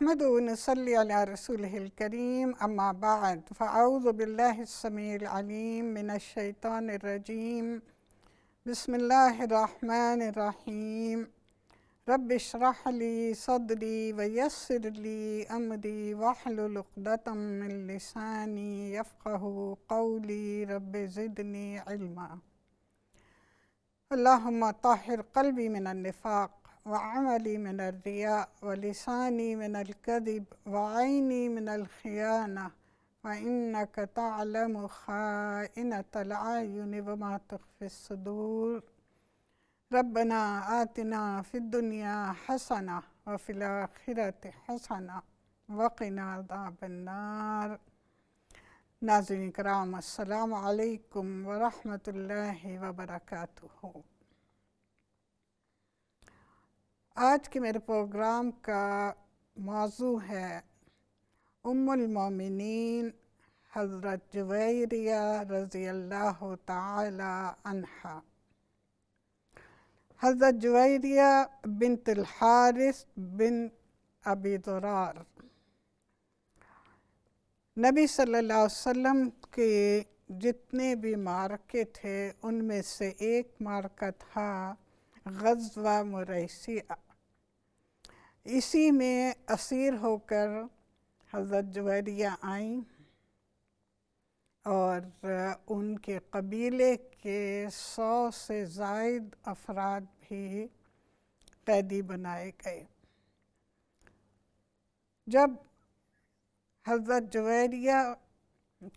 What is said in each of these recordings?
نحمده ونصلي على رسوله الكريم أما بعد فأعوذ بالله السميع العليم من الشيطان الرجيم بسم الله الرحمن الرحيم رب اشرح لي صدري ويسر لي أمري واحلل عقدة من لساني يفقه قولي رب زدني علما اللهم طهر قلبي من النفاق وعملي من الرياء ولساني من الكذب وعيني من الخيانة وإنك تعلم خائنة الأعين وما تخفي الصدور ربنا آتنا في الدنيا حسنة وفي الآخرة حسنة وقنا عذاب النار۔ ناظرین کرام، السلام علیکم ورحمۃ اللہ وبرکاتہ۔ آج کے میرے پروگرام کا موضوع ہے ام المومنین حضرت جویریہ رضی اللہ تعالی عنہا۔ حضرت جویریہ بنت الحارث بن ابی ذرار نبی صلی اللہ علیہ وسلم کے جتنے بھی معرکے تھے ان میں سے ایک معرکہ تھا غزوہ مریسیہ۔ اسی میں اسیر ہو کر حضرت جویریہ آئیں اور ان کے قبیلے کے 100 سے زائد افراد بھی قیدی بنائے گئے۔ جب حضرت جویریہ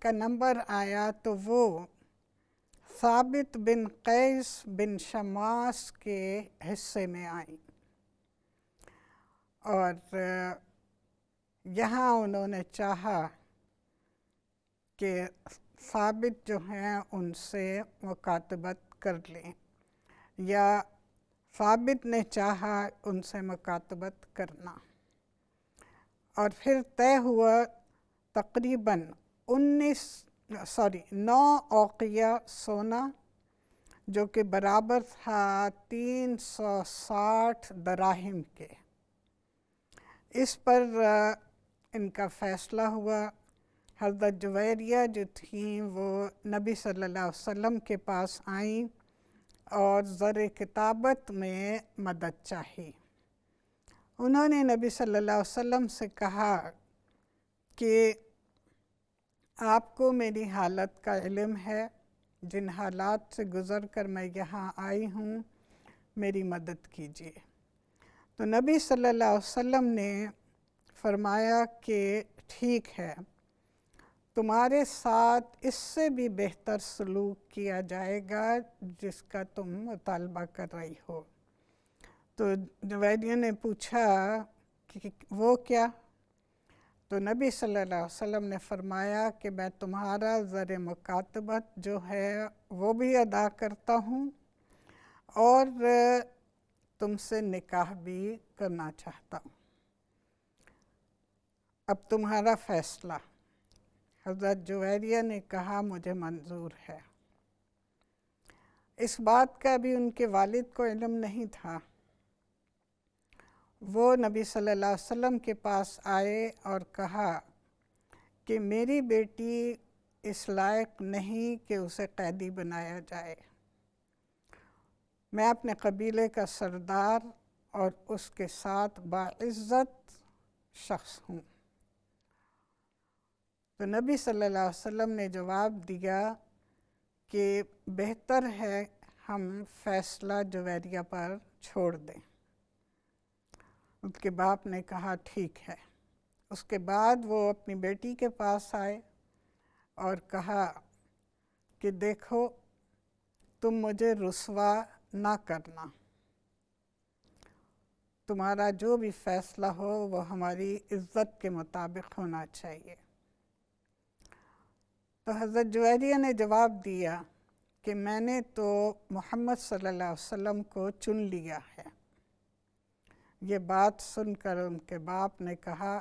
کا نمبر آیا تو وہ ثابت بن قیس بن شماس کے حصے میں آئیں اور یہاں انہوں نے چاہا کہ ثابت جو ہیں ان سے مکاتبت کر لیں، یا ثابت نے چاہا ان سے مکاتبت کرنا، اور پھر طے ہوا تقریباً 9 اوقیہ سونا، جو کہ برابر تھا 360 دراہم کے۔ اس پر ان کا فیصلہ ہوا۔ حضرت جویریہ جو تھیں وہ نبی صلی اللہ علیہ وسلم کے پاس آئیں اور زر کتابت میں مدد چاہی۔ انہوں نے نبی صلی اللہ علیہ وسلم سے کہا کہ آپ کو میری حالت کا علم ہے، جن حالات سے گزر کر میں یہاں آئی ہوں، میری مدد کیجیے۔ تو نبی صلی اللہ علیہ وسلم نے فرمایا کہ ٹھیک ہے، تمہارے ساتھ اس سے بھی بہتر سلوک کیا جائے گا جس کا تم مطالبہ کر رہی ہو۔ تو جویریہ نے پوچھا کہ وہ کیا؟ تو نبی صلی اللہ علیہ وسلم نے فرمایا کہ میں تمہارا زر مکاتبت جو ہے وہ بھی ادا کرتا ہوں اور تم سے نکاح بھی کرنا چاہتا ہوں۔ اب تمہارا فیصلہ۔ حضرت جویریہ نے کہا مجھے منظور ہے۔ اس بات کا بھی ان کے والد کو علم نہیں تھا۔ وہ نبی صلی اللہ علیہ وسلم کے پاس آئے اور کہا کہ میری بیٹی اس لائق نہیں کہ اسے قیدی بنایا جائے۔ میں اپنے قبیلے کا سردار اور اس کے ساتھ باعزت شخص ہوں۔ تو نبی صلی اللہ علیہ وسلم نے جواب دیا کہ بہتر ہے ہم فیصلہ جویریہ پر چھوڑ دیں۔ اس کے باپ نے کہا ٹھیک ہے۔ اس کے بعد وہ اپنی بیٹی کے پاس آئے اور کہا کہ دیکھو، تم مجھے رسوا نہ کرنا، تمہارا جو بھی فیصلہ ہو وہ ہماری عزت کے مطابق ہونا چاہیے۔ تو حضرت جویریہ نے جواب دیا کہ میں نے تو محمد صلی اللہ علیہ وسلم کو چن لیا ہے۔ یہ بات سن کر ان کے باپ نے کہا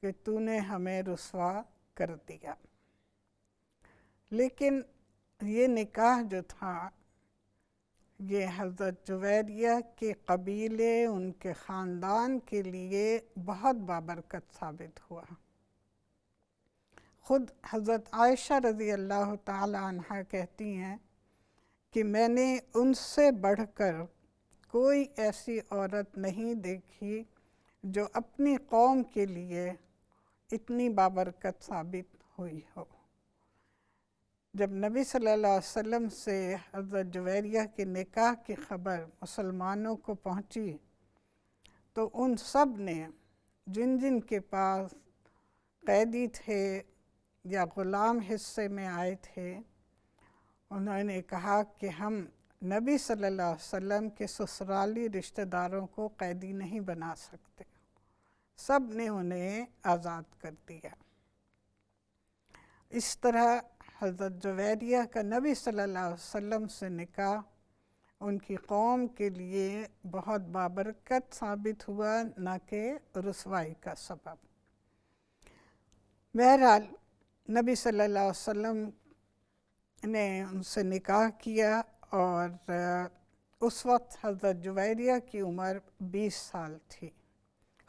کہ تو نے ہمیں رسوا کر دیا، لیکن یہ نکاح جو تھا یہ حضرت جویریہ کے قبیلے، ان کے خاندان کے لیے بہت بابرکت ثابت ہوا۔ خود حضرت عائشہ رضی اللہ تعالی عنہ کہتی ہیں کہ میں نے ان سے بڑھ کر کوئی ایسی عورت نہیں دیکھی جو اپنی قوم کے لیے اتنی بابرکت ثابت ہوئی ہو۔ جب نبی صلی اللہ علیہ وسلم سے حضرت جویریہ کے نکاح کی خبر مسلمانوں کو پہنچی تو ان سب نے، جن جن کے پاس قیدی تھے یا غلام حصے میں آئے تھے، انہوں نے کہا کہ ہم نبی صلی اللہ علیہ وسلم کے سسرالی رشتہ داروں کو قیدی نہیں بنا سکتے۔ سب نے انہیں آزاد کر دیا۔ اس طرح حضرت جویریہ کا نبی صلی اللہ علیہ وسلم سے نکاح ان کی قوم کے لیے بہت بابرکت ثابت ہوا، نہ کہ رسوائی کا سبب۔ بہرحال نبی صلی اللہ علیہ وسلم نے ان سے نکاح کیا، اور اس وقت حضرت جویریہ کی عمر 20 سال تھی۔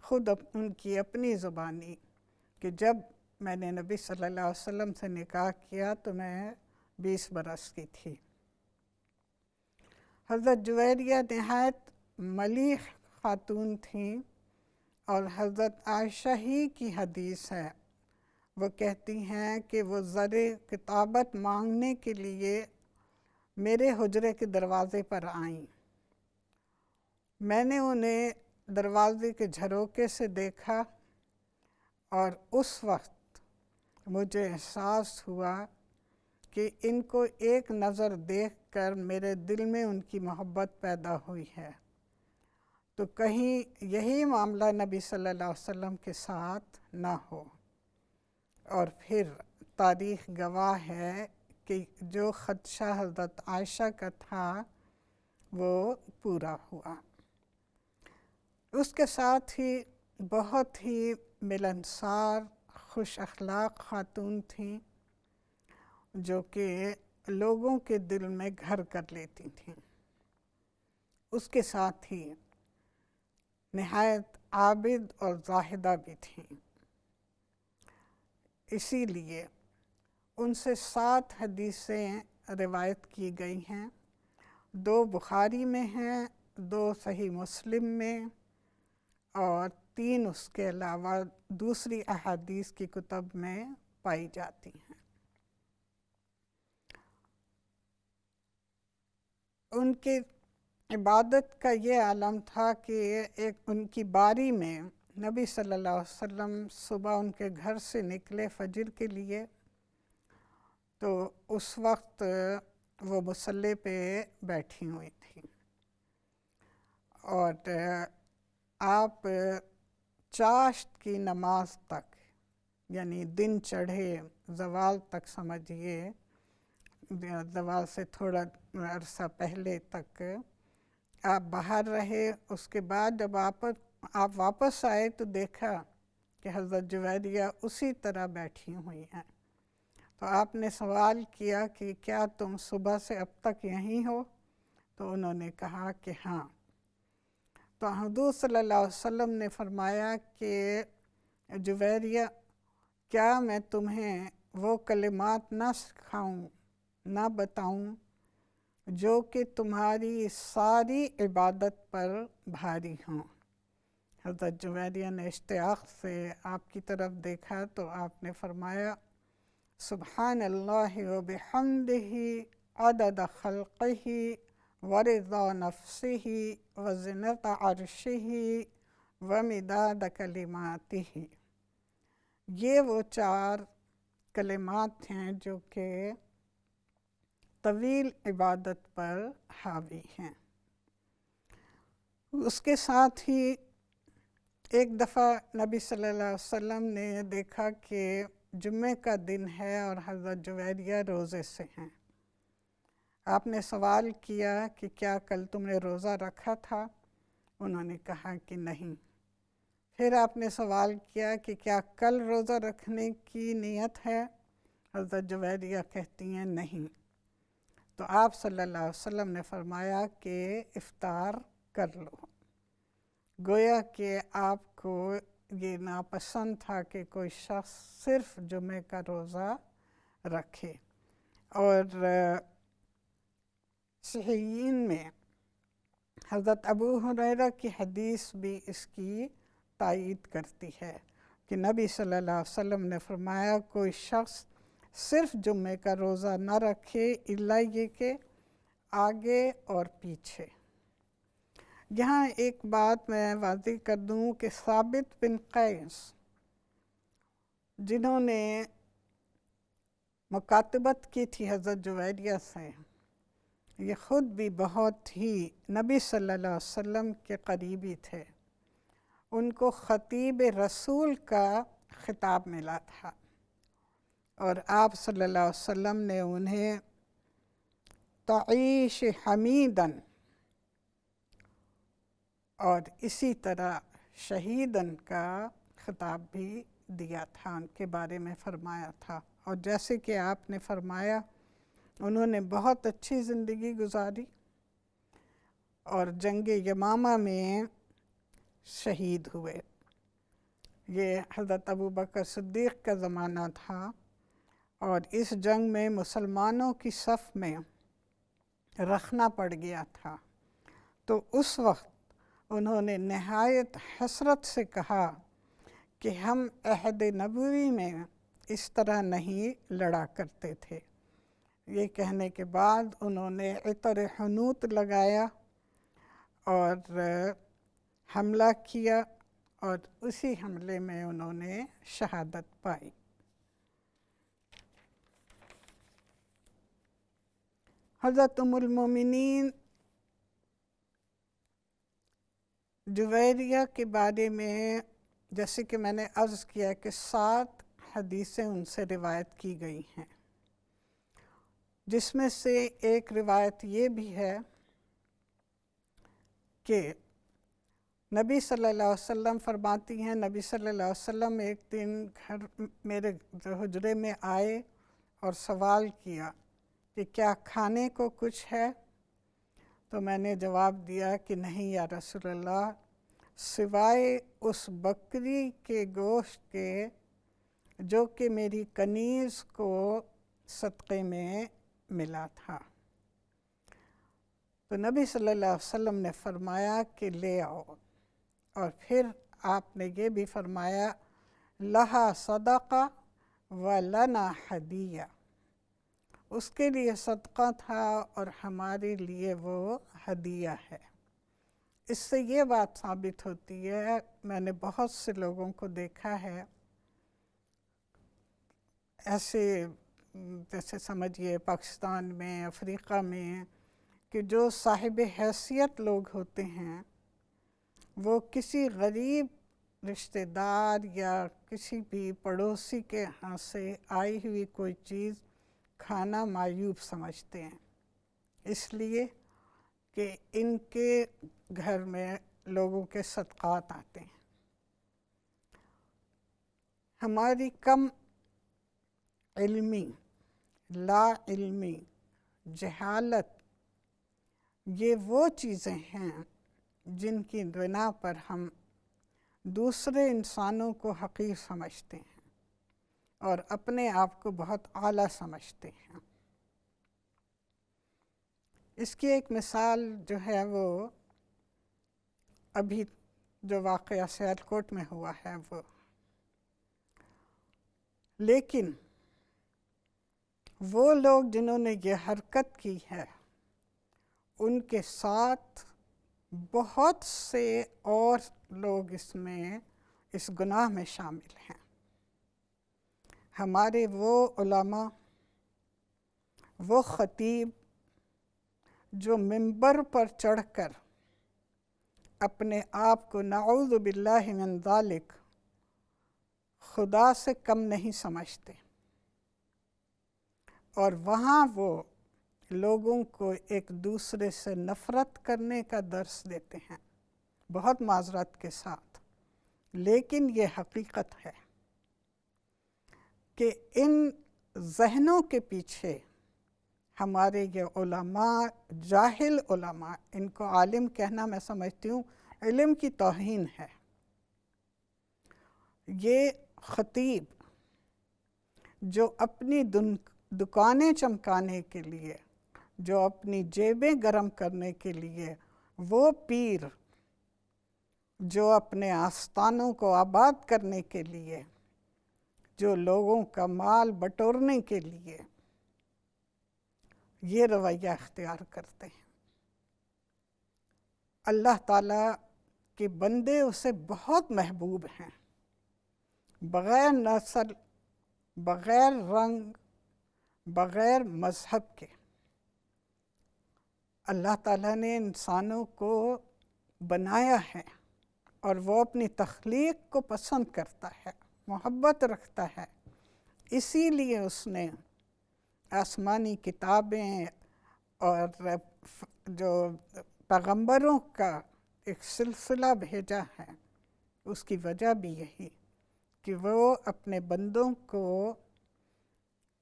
خود ان کی اپنی زبانی کہ جب میں نے نبی صلی اللہ علیہ وسلم سے نکاح کیا تو میں 20 برس کی تھی۔ حضرت جویریہ نہایت ملیح خاتون تھیں، اور حضرت عائشہ ہی کی حدیث ہے، وہ کہتی ہیں کہ وہ زر کتابت مانگنے کے لیے میرے حجرے کے دروازے پر آئیں۔ میں نے انہیں دروازے کے جھروکے سے دیکھا، اور اس وقت مجھے احساس ہوا کہ ان کو ایک نظر دیکھ کر میرے دل میں ان کی محبت پیدا ہوئی ہے، تو کہیں یہی معاملہ نبی صلی اللہ علیہ وسلم کے ساتھ نہ ہو۔ اور پھر تاریخ گواہ ہے کہ جو خدشہ حضرت عائشہ کا تھا وہ پورا ہوا۔ اس کے ساتھ ہی بہت ہی ملنسار، خوش اخلاق خاتون تھیں، جو کہ لوگوں کے دل میں گھر کر لیتی تھیں۔ اس کے ساتھ ہی نہایت عابد اور زاہدہ بھی تھیں۔ اسی لیے ان سے 7 حدیثیں روایت کی گئی ہیں، 2 بخاری میں ہیں، 2 صحیح مسلم میں، اور 3 اس کے علاوہ دوسری احادیث کی کتب میں پائی جاتی ہیں۔ ان کی عبادت کا یہ عالم تھا کہ ایک ان کی باری میں نبی صلی اللہ علیہ وسلم صبح ان کے گھر سے نکلے فجر کے لیے، تو اس وقت وہ مصلی پہ بیٹھی ہوئی تھیں، اور آپ چاشت کی نماز تک، یعنی دن چڑھے زوال تک سمجھیے، زوال سے تھوڑا عرصہ پہلے تک آپ باہر رہے۔ اس کے بعد جب آپ واپس آئے تو دیکھا کہ حضرت جویریہ اسی طرح بیٹھی ہوئی ہیں۔ تو آپ نے سوال کیا کہ کیا تم صبح سے اب تک یہیں ہو؟ تو انہوں نے کہا کہ ہاں۔ تو حضور صلی اللہ علیہ وسلم نے فرمایا کہ جویریہ، کیا میں تمہیں وہ کلمات نہ سکھاؤں، نہ بتاؤں جو کہ تمہاری ساری عبادت پر بھاری ہوں؟ حضرت جویریہ نے اشتیاق سے آپ کی طرف دیکھا تو آپ نے فرمایا، سبحان اللہ و بحمدہ عدد خلقہ ورضا نفسہ وزنۃ عرشہ ومداد کلماتہ۔ یہ وہ 4 کلمات ہیں جو کہ طویل عبادت پر حاوی ہیں۔ اس کے ساتھ ہی ایک دفعہ نبی صلی اللہ علیہ وسلم نے دیکھا کہ جمعہ کا دن ہے اور حضرت جویریہ روزے سے ہیں۔ آپ نے سوال کیا کہ کیا کل تم نے روزہ رکھا تھا؟ انہوں نے کہا کہ نہیں۔ پھر آپ نے سوال کیا کہ کیا کل روزہ رکھنے کی نیت ہے؟ حضرت جویریہ کہتی ہیں نہیں۔ تو آپ صلی اللہ علیہ وسلم نے فرمایا کہ افطار کر لو۔ گویا کہ آپ کو یہ ناپسند تھا کہ کوئی شخص صرف جمعے کا روزہ رکھے، اور صحیحین میں حضرت ابو ہریرہ کی حدیث بھی اس کی تائید کرتی ہے کہ نبی صلی اللہ علیہ وسلم نے فرمایا کوئی شخص صرف جمعے کا روزہ نہ رکھے الا یہ کہ آگے اور پیچھے۔ یہاں ایک بات میں واضح کر دوں کہ ثابت بن قیس جنہوں نے مکاتبت کی تھی حضرت جویریہ سے، یہ خود بھی بہت ہی نبی صلی اللہ علیہ وسلم کے قریبی تھے۔ ان کو خطیب رسول کا خطاب ملا تھا، اور آپ صلی اللہ علیہ وسلم نے انہیں تعیش حمیداً اور اسی طرح شہیداً کا خطاب بھی دیا تھا، ان کے بارے میں فرمایا تھا۔ اور جیسے کہ آپ نے فرمایا انہوں نے بہت اچھی زندگی گزاری اور جنگ یمامہ میں شہید ہوئے۔ یہ حضرت ابوبکر صدیق کا زمانہ تھا، اور اس جنگ میں مسلمانوں کی صف میں رکھنا پڑ گیا تھا۔ تو اس وقت انہوں نے نہایت حسرت سے کہا کہ ہم عہد نبوی میں اس طرح نہیں لڑا کرتے تھے۔ یہ کہنے کے بعد انہوں نے عطر حنوط لگایا اور حملہ کیا، اور اسی حملے میں انہوں نے شہادت پائی۔ حضرت ام المومنین جویریہ کے بارے میں جیسے کہ میں نے عرض کیا کہ 7 حدیثیں ان سے روایت کی گئی ہیں، جس میں سے ایک روایت یہ بھی ہے کہ نبی صلی اللہ علیہ وسلم فرماتی ہیں، نبی صلی اللہ علیہ وسلم ایک دن میرے حجرے میں آئے اور سوال کیا کہ کیا کھانے کو کچھ ہے؟ تو میں نے جواب دیا کہ نہیں یا رسول اللہ، سوائے اس بکری کے گوشت کے جو کہ میری کنیز کو صدقے میں ملا تھا۔ تو نبی صلی اللہ علیہ وسلم نے فرمایا کہ لے آؤ، اور پھر آپ نے یہ بھی فرمایا لہا صدقہ و لنا ہدیہ، اس کے لیے صدقہ تھا اور ہمارے لیے وہ ہدیہ ہے۔ اس سے یہ بات ثابت ہوتی ہے، میں نے بہت سے لوگوں کو دیکھا ہے ایسے جیسے سمجھیے پاکستان میں، افریقہ میں، کہ جو صاحب حیثیت لوگ ہوتے ہیں وہ کسی غریب رشتہ دار یا کسی بھی پڑوسی کے ہاں سے آئی ہوئی کوئی چیز کھانا معیوب سمجھتے ہیں، اس لیے کہ ان کے گھر میں لوگوں کے صدقات آتے ہیں۔ ہماری کم علمی، لا علمی، جہالت، یہ وہ چیزیں ہیں جن کی بنا پر ہم دوسرے انسانوں کو حقیر سمجھتے ہیں اور اپنے آپ کو بہت اعلیٰ سمجھتے ہیں۔ اس کی ایک مثال جو ہے وہ ابھی جو واقعہ سیالکوٹ میں ہوا ہے وہ، لیکن وہ لوگ جنہوں نے یہ حرکت کی ہے ان کے ساتھ بہت سے اور لوگ اس گناہ میں شامل ہیں۔ ہمارے وہ علماء، وہ خطیب جو منبر پر چڑھ کر اپنے آپ کو نعوذ باللہ من ذالک خدا سے کم نہیں سمجھتے، اور وہاں وہ لوگوں کو ایک دوسرے سے نفرت کرنے کا درس دیتے ہیں، بہت معذرت کے ساتھ، لیکن یہ حقیقت ہے کہ ان ذہنوں کے پیچھے ہمارے یہ علماء، جاہل علماء، ان کو عالم کہنا میں سمجھتی ہوں علم کی توہین ہے۔ یہ خطیب جو اپنی دکانیں چمکانے کے لیے، جو اپنی جیبیں گرم کرنے کے لیے، وہ پیر جو اپنے آستانوں کو آباد کرنے کے لیے، جو لوگوں کا مال بٹورنے کے لیے یہ رویہ اختیار کرتے ہیں، اللہ تعالیٰ کے بندے اسے بہت محبوب ہیں، بغیر نسل، بغیر رنگ، بغیر مذہب کے۔ اللہ تعالیٰ نے انسانوں کو بنایا ہے اور وہ اپنی تخلیق کو پسند کرتا ہے، محبت رکھتا ہے، اسی لیے اس نے آسمانی کتابیں اور جو پیغمبروں کا ایک سلسلہ بھیجا ہے۔ اس کی وجہ بھی یہی کہ وہ اپنے بندوں کو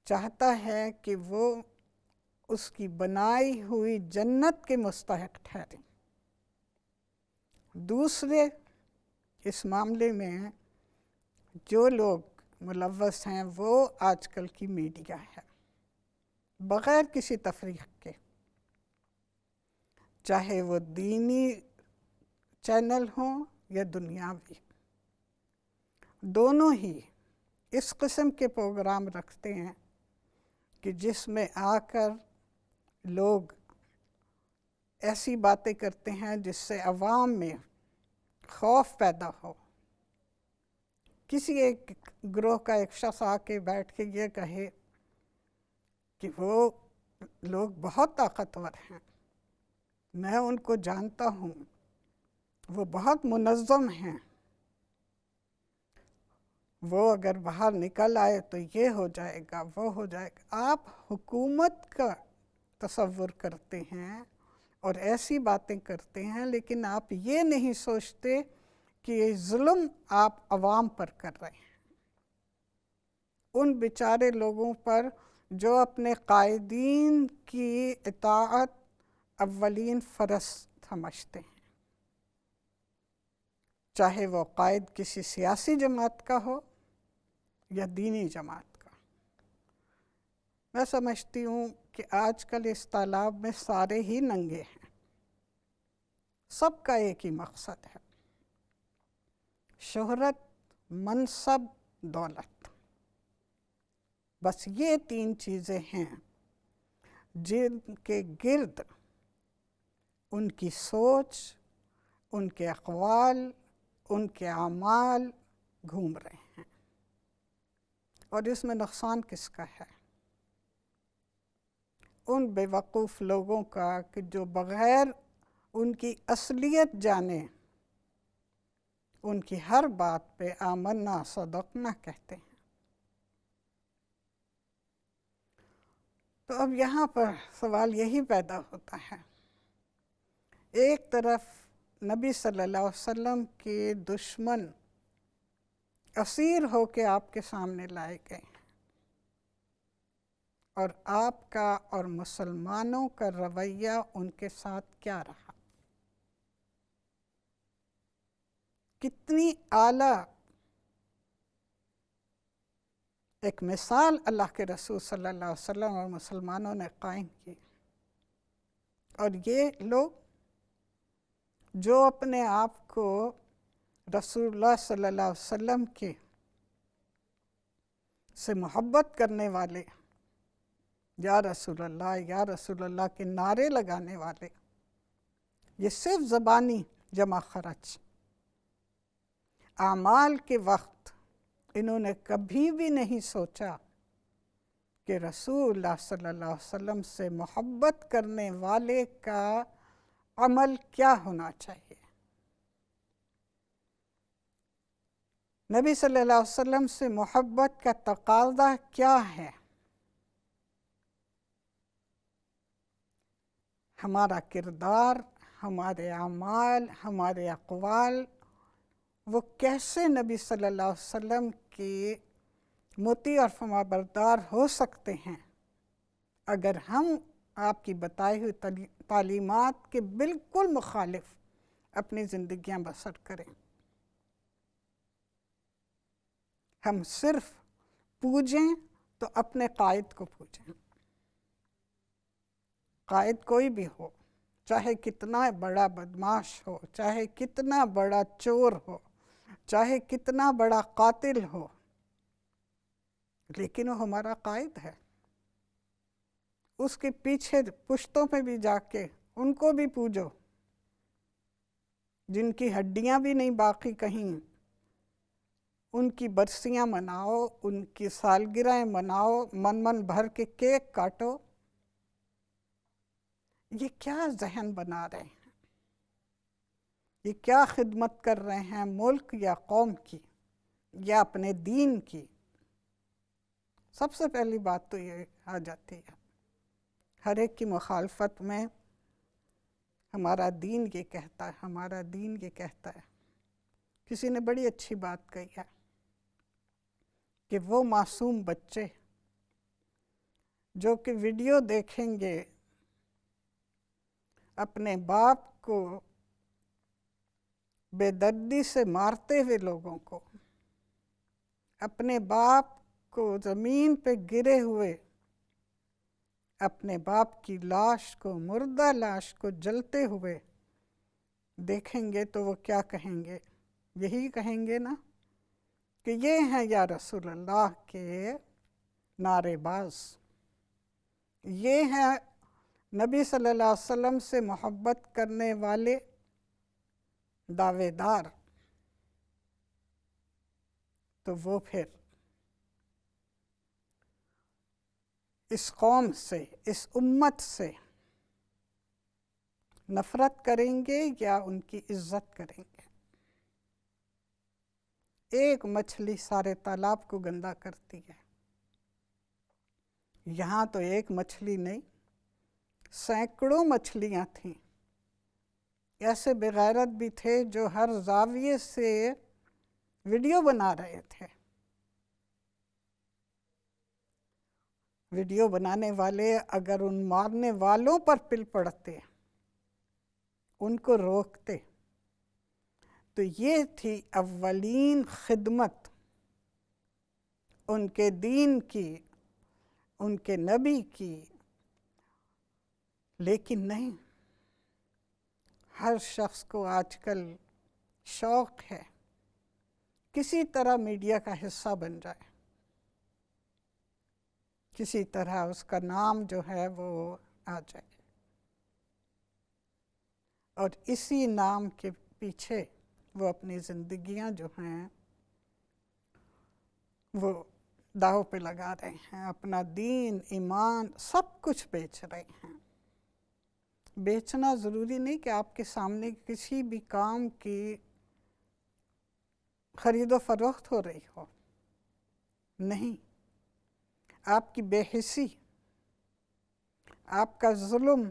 چاہتا ہے کہ وہ اس کی بنائی ہوئی جنت کے مستحق ٹھہریں۔ دوسرے اس معاملے میں جو لوگ ملوث ہیں وہ آج کل کی میڈیا ہے، بغیر کسی تفریق کے، چاہے وہ دینی چینل ہوں یا دنیاوی، دونوں ہی اس قسم کے پروگرام رکھتے ہیں کہ جس میں آ کر لوگ ایسی باتیں کرتے ہیں جس سے عوام میں خوف پیدا ہو۔ کسی ایک گروہ کا ایک شخص آ کے بیٹھ کے یہ کہے کہ وہ لوگ بہت طاقتور ہیں، میں ان کو جانتا ہوں، وہ بہت منظم ہیں، وہ اگر باہر نکل آئے تو یہ ہو جائے گا، وہ ہو جائے گا۔ آپ حکومت کا تصور کرتے ہیں اور ایسی باتیں کرتے ہیں، لیکن آپ یہ نہیں سوچتے کہ یہ ظلم آپ عوام پر کر رہے ہیں، ان بیچارے لوگوں پر جو اپنے قائدین کی اطاعت اولین فرض سمجھتے ہیں، چاہے وہ قائد کسی سیاسی جماعت کا ہو یا دینی جماعت کا۔ میں سمجھتی ہوں کہ آج کل اس تالاب میں سارے ہی ننگے ہیں، سب کا ایک ہی مقصد ہے، شہرت، منصب، دولت۔ بس یہ تین چیزیں ہیں جن کے گرد ان کی سوچ، ان کے اقوال، ان کے اعمال گھوم رہے ہیں۔ اور اس میں نقصان کس کا ہے؟ ان بے وقوف لوگوں کا کہ جو بغیر ان کی اصلیت جانے ان کی ہر بات پہ آمنا صدقنا کہتے ہیں۔ تو اب یہاں پر سوال یہی پیدا ہوتا ہے، ایک طرف نبی صلی اللہ علیہ وسلم کے دشمن اسیر ہو کے آپ کے سامنے لائے گئے ہیں، اور آپ کا اور مسلمانوں کا رویہ ان کے ساتھ کیا رہا؟ کتنی اعلیٰ ایک مثال اللہ کے رسول صلی اللہ علیہ وسلم اور مسلمانوں نے قائم کی، اور یہ لوگ جو اپنے آپ کو رسول اللہ صلی اللہ علیہ وسلم کے سے محبت کرنے والے، یا رسول اللہ کے نعرے لگانے والے، یہ صرف زبانی جمع خرچ، اعمال کے وقت انہوں نے کبھی بھی نہیں سوچا کہ رسول اللہ صلی اللہ علیہ وسلم سے محبت کرنے والے کا عمل کیا ہونا چاہیے، نبی صلی اللہ علیہ وسلم سے محبت کا تقاضا کیا ہے۔ ہمارا کردار، ہمارے اعمال، ہمارے اقوال، وہ کیسے نبی صلی اللہ علیہ وسلم کے مطیع اور فرمانبردار ہو سکتے ہیں اگر ہم آپ کی بتائی ہوئی تعلیمات کے بالکل مخالف اپنی زندگیاں بسر کریں، ہم صرف پوجیں تو اپنے قائد کو پوجیں، قائد کوئی بھی ہو، چاہے کتنا بڑا بدماش ہو، چاہے کتنا بڑا چور ہو، چاہے کتنا بڑا قاتل ہو، لیکن وہ ہمارا قائد ہے۔ اس کے پیچھے پشتوں پہ بھی جا کے ان کو بھی پوجو، جن کی ہڈیاں بھی نہیں باقی کہیں، ان کی برسیاں مناؤ، ان کی سالگرہیں مناؤ، من بھر کے کیک کاٹو۔ یہ کیا ذہن بنا رہے ہیں؟ یہ کیا خدمت کر رہے ہیں ملک یا قوم کی یا اپنے دین کی؟ سب سے پہلی بات تو یہ آ جاتی ہے، ہر ایک کی مخالفت میں ہمارا دین یہ کہتا ہے، ہمارا دین یہ کہتا ہے۔ کسی نے بڑی اچھی بات کہی ہے کہ وہ معصوم بچے جو کہ ویڈیو دیکھیں گے اپنے باپ کو بے دردی سے مارتے ہوئے لوگوں کو، اپنے باپ کو زمین پہ گرے ہوئے، اپنے باپ کی لاش کو، مردہ لاش کو جلتے ہوئے دیکھیں گے تو وہ کیا کہیں گے؟ یہی کہیں گے نا کہ یہ ہیں یا رسول اللہ کے نعرے باز، یہ ہیں نبی صلی اللہ علیہ وسلم سے محبت کرنے والے دعوے دار۔ تو وہ پھر اس قوم سے، اس امت سے نفرت کریں گے یا ان کی عزت کریں گے؟ ایک مچھلی سارے تالاب کو گندا کرتی ہے۔ یہاں تو ایک مچھلی نہیں، سینکڑوں مچھلیاں تھیں۔ ایسے بغیرت بھی تھے جو ہر زاویے سے ویڈیو بنا رہے تھے۔ ویڈیو بنانے والے اگر ان مارنے والوں پر پل پڑتے، ان کو روکتے، تو یہ تھی اولین خدمت ان کے دین کی، ان کے نبی کی۔ لیکن نہیں، ہر شخص کو آج کل شوق ہے کسی طرح میڈیا کا حصہ بن جائے، کسی طرح اس کا نام جو ہے وہ آ جائے، اور اسی نام کے پیچھے وہ اپنی زندگیاں جو ہیں وہ داؤ پہ لگا رہے ہیں، اپنا دین، ایمان، سب کچھ بیچ رہے ہیں۔ بیچنا ضروری نہیں کہ آپ کے سامنے کسی بھی کام کی خرید و فروخت ہو رہی ہو، نہیں، آپ کی بے حسی، آپ کا ظلم،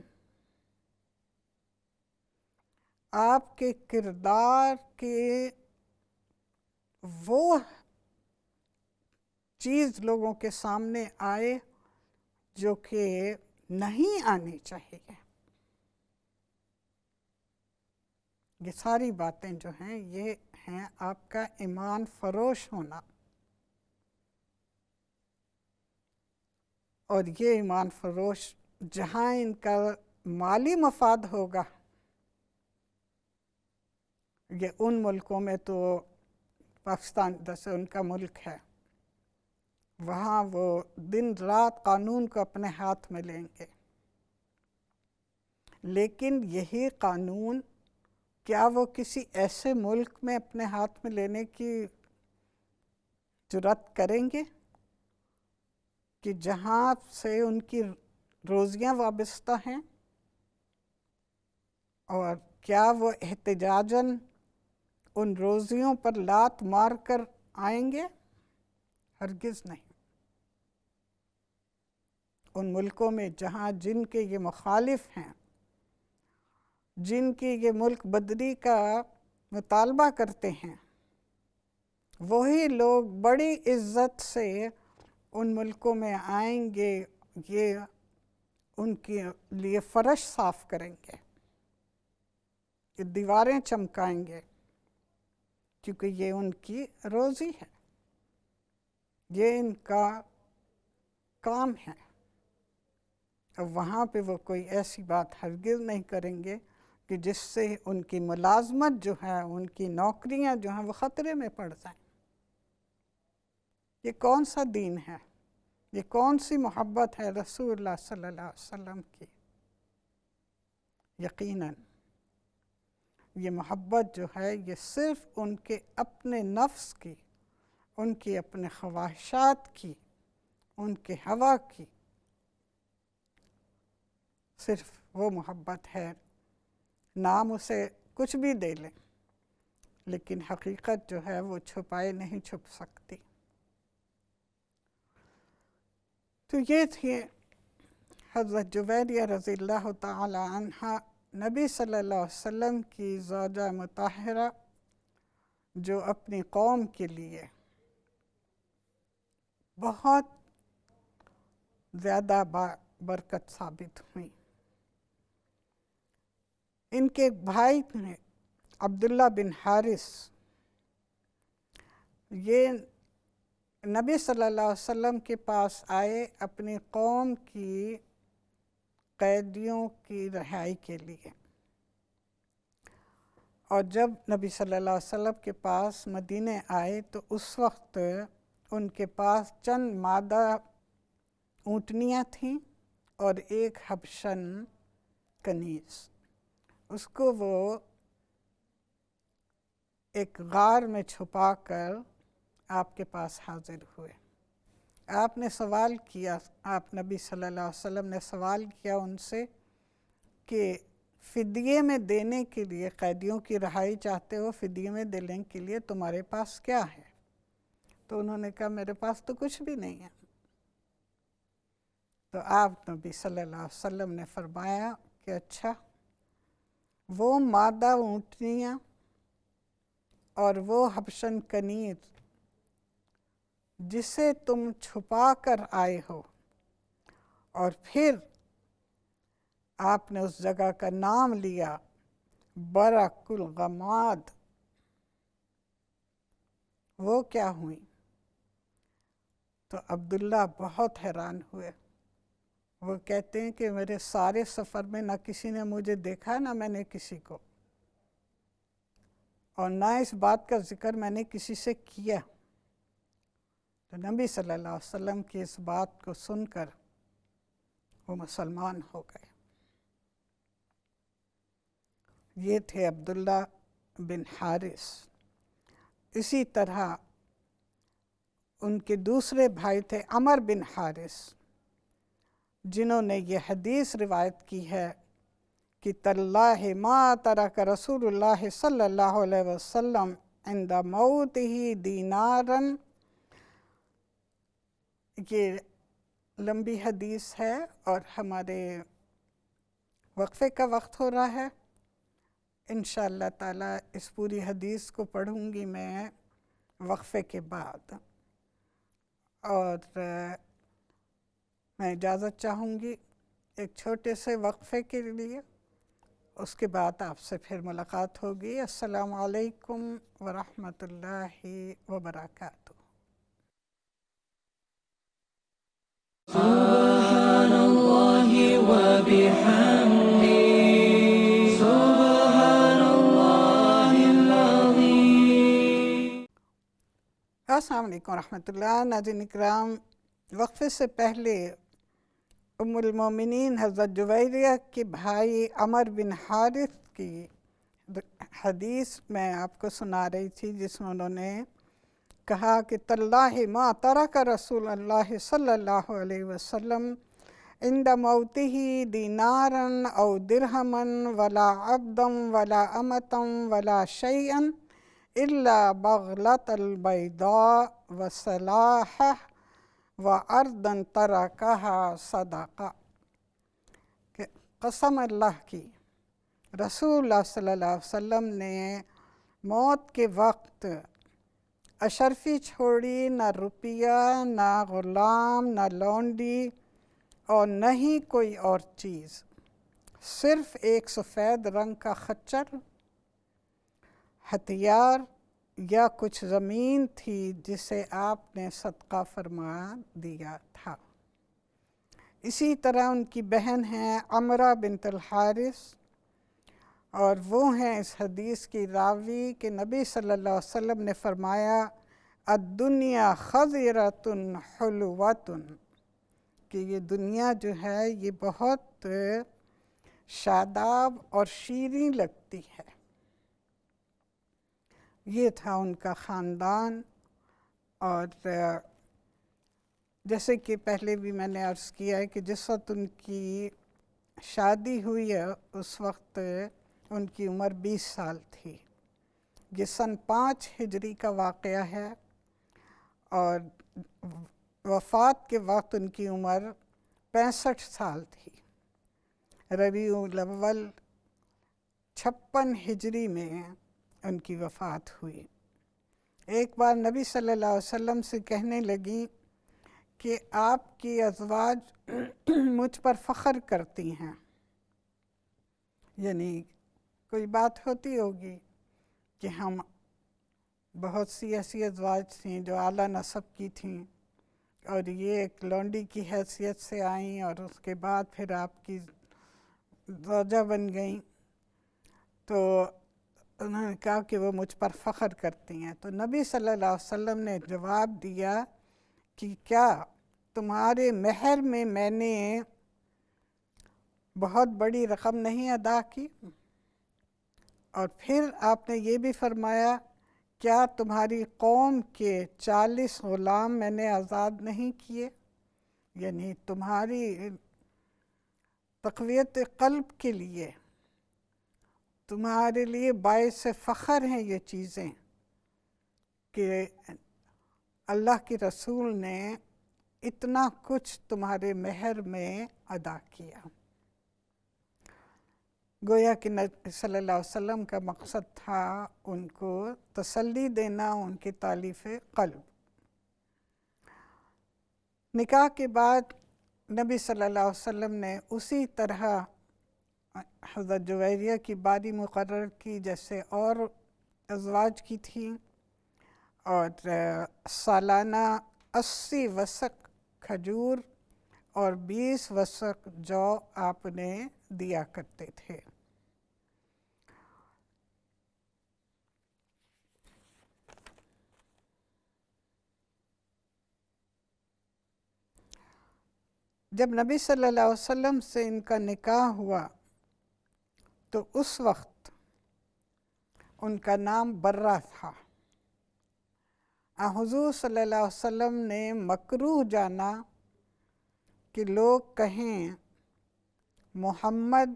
آپ کے کردار کے وہ چیز لوگوں کے سامنے آئے جو کہ نہیں آنی چاہیے۔ یہ ساری باتیں جو ہیں یہ ہیں آپ کا ایمان فروش ہونا، اور یہ ایمان فروش جہاں ان کا مالی مفاد ہوگا، یہ ان ملکوں میں تو پاکستان جیسے ان کا ملک ہے، وہاں وہ دن رات قانون کو اپنے ہاتھ میں لیں گے۔ لیکن یہی قانون کیا وہ کسی ایسے ملک میں اپنے ہاتھ میں لینے کی جرات کریں گے کہ جہاں سے ان کی روزیاں وابستہ ہیں؟ اور کیا وہ احتجاجاً ان روزیوں پر لات مار کر آئیں گے؟ ہرگز نہیں۔ ان ملکوں میں جہاں جن کے یہ مخالف ہیں، جن کی یہ ملک بدری کا مطالبہ کرتے ہیں، وہی لوگ بڑی عزت سے ان ملکوں میں آئیں گے، یہ ان کے لیے فرش صاف کریں گے، یہ دیواریں چمکائیں گے، کیونکہ یہ ان کی روزی ہے، یہ ان کا کام ہے۔ اب وہاں پہ وہ کوئی ایسی بات ہرگز نہیں کریں گے کہ جس سے ان کی ملازمت جو ہے، ان کی نوکریاں جو ہیں وہ خطرے میں پڑ جائیں۔ یہ کون سا دین ہے؟ یہ کون سی محبت ہے رسول اللہ صلی اللہ علیہ وسلم کی؟ یقیناً یہ محبت جو ہے یہ صرف ان کے اپنے نفس کی، ان کی اپنے خواہشات کی، ان کے ہوا کی صرف وہ محبت ہے۔ نام اسے کچھ بھی دے لیں لیکن حقیقت جو ہے وہ چھپائے نہیں چھپ سکتی۔ تو یہ تھی حضرت جویریہ رضی اللہ تعالی عنہا، نبی صلی اللہ علیہ وسلم کی زوجہ مطہرہ، جو اپنی قوم کے لیے بہت زیادہ برکت ثابت ہوئی۔ ان کے بھائی نے عبداللہ بن حارث، یہ نبی صلی اللہ علیہ وسلم کے پاس آئے اپنی قوم کی قیدیوں کی رہائی کے لیے، اور جب نبی صلی اللہ علیہ وسلم کے پاس مدینے آئے تو اس وقت ان کے پاس چند مادہ اونٹنیاں تھیں اور ایک حبشن کنیز۔ اس کو وہ ایک غار میں چھپا کر آپ کے پاس حاضر ہوئے۔ آپ نے سوال کیا، آپ نبی صلی اللہ علیہ وسلم نے سوال کیا ان سے کہ فدیے میں دینے کے لیے، قیدیوں کی رہائی چاہتے ہو، فدیے میں دینے کے لیے تمہارے پاس کیا ہے؟ تو انہوں نے کہا میرے پاس تو کچھ بھی نہیں ہے۔ تو آپ نبی صلی اللہ علیہ وسلم نے فرمایا کہ اچھا، وہ مادہ اونٹنیاں اور وہ حبشن کنیز جسے تم چھپا کر آئے ہو، اور پھر آپ نے اس جگہ کا نام لیا برق الغماد، وہ کیا ہوئی؟ تو عبداللہ بہت حیران ہوئے۔ وہ کہتے ہیں کہ میرے سارے سفر میں نہ کسی نے مجھے دیکھا، نہ میں نے کسی کو، اور نہ اس بات کا ذکر میں نے کسی سے کیا۔ تو نبی صلی اللہ علیہ وسلم کی اس بات کو سن کر وہ مسلمان ہو گئے۔ یہ تھے عبداللہ بن حارث۔ اسی طرح ان کے دوسرے بھائی تھے عمر بن حارث، جنہوں نے یہ حدیث روایت کی ہے کہ تاللہ ما ترک رسول اللہ صلی اللہ علیہ وسلم عند موتہ دینارا۔ یہ لمبی حدیث ہے اور ہمارے وقفے کا وقت ہو رہا ہے۔ انشاءاللہ تعالی اس پوری حدیث کو پڑھوں گی میں وقفے کے بعد، اور میں اجازت چاہوں گی ایک چھوٹے سے وقفے کے لیے، اس کے بعد آپ سے پھر ملاقات ہوگی۔ السلام علیکم ورحمۃ اللہ وبرکاتہ۔ سبحان اللہ وبحمدہ، سبحان اللہ العظیم۔ السلام علیکم ورحمۃ اللہ۔ ناظرین اکرام، وقفے سے پہلے ام المومنین حضرت جویریہ کے بھائی عمر بن حارث کی حدیث میں آپ کو سنا رہی تھی، جس میں انہوں نے کہا کہ تاللہ ما ترک رسول اللہ صلی اللہ علیہ وسلم عند موتہ دینارا او درہما ولا عبدا ولا امتا ولا شیئا الا بغلۃ البیضاء وصلاحہ وارضا ترکہا صدقہ۔ کہ قسم اللہ کی، رسول اللہ صلی اللہ علیہ وسلم نے موت کے وقت اشرفی چھوڑی، نہ روپیہ، نہ غلام، نہ لونڈی، اور نہ ہی کوئی اور چیز، صرف ایک سفید رنگ کا خچر، ہتھیار یا کچھ زمین تھی جسے آپ نے صدقہ فرما دیا تھا۔ اسی طرح ان کی بہن ہیں عمرہ بنت الحارث، اور وہ ہیں اس حدیث کی راوی کہ نبی صلی اللہ علیہ وسلم نے فرمایا الدنیا خضرۃ حلوۃ، کہ یہ دنیا جو ہے یہ بہت شاداب اور شیریں لگتی ہے۔ یہ تھا ان کا خاندان، اور جیسے کہ پہلے بھی میں نے عرض کیا ہے کہ جس وقت ان کی شادی ہوئی ہے اس وقت ان کی عمر 20 سال تھی۔ یہ سن 5 ہجری کا واقعہ ہے، اور وفات کے وقت ان کی عمر 65 سال تھی۔ ربیع الاول 56 ہجری میں ان کی وفات ہوئی۔ ایک بار نبی صلی اللہ علیہ وسلم سے کہنے لگیں کہ آپ کی ازواج مجھ پر فخر کرتی ہیں، یعنی کوئی بات ہوتی ہوگی کہ ہم بہت سی ایسی ازواج تھیں جو اعلیٰ نسب کی تھیں، اور یہ ایک لونڈی کی حیثیت سے آئیں اور اس کے بعد پھر آپ کی زوجہ بن گئیں، تو انہوں نے کہا کہ وہ مجھ پر فخر کرتی ہیں۔ تو نبی صلی اللہ علیہ وسلم نے جواب دیا کہ کیا تمہارے مہر میں نے بہت بڑی رقم نہیں ادا کی؟ اور پھر آپ نے یہ بھی فرمایا کیا تمہاری قوم کے 40 غلام میں نے آزاد نہیں کیے؟ یعنی تمہاری تقویت قلب کے لیے، تمہارے لیے باعث فخر ہیں یہ چیزیں کہ اللہ کے رسول نے اتنا کچھ تمہارے مہر میں ادا کیا۔ گویا کہ نبی صلی اللہ علیہ وسلم کا مقصد تھا ان کو تسلی دینا، ان کی تالیف قلب۔ نکاح کے بعد نبی صلی اللہ علیہ وسلم نے اسی طرح حضرت جویریہ کی باری مقرر کی جیسے اور ازواج کی تھیں، اور سالانہ 80 وسق کھجور اور 20 وسق جو آپ نے دیا کرتے تھے۔ جب نبی صلی اللہ علیہ وسلم سے ان کا نکاح ہوا تو اس وقت ان کا نام برہ تھا۔ حضور صلی اللہ علیہ وسلم نے مکروہ جانا کہ لوگ کہیں محمد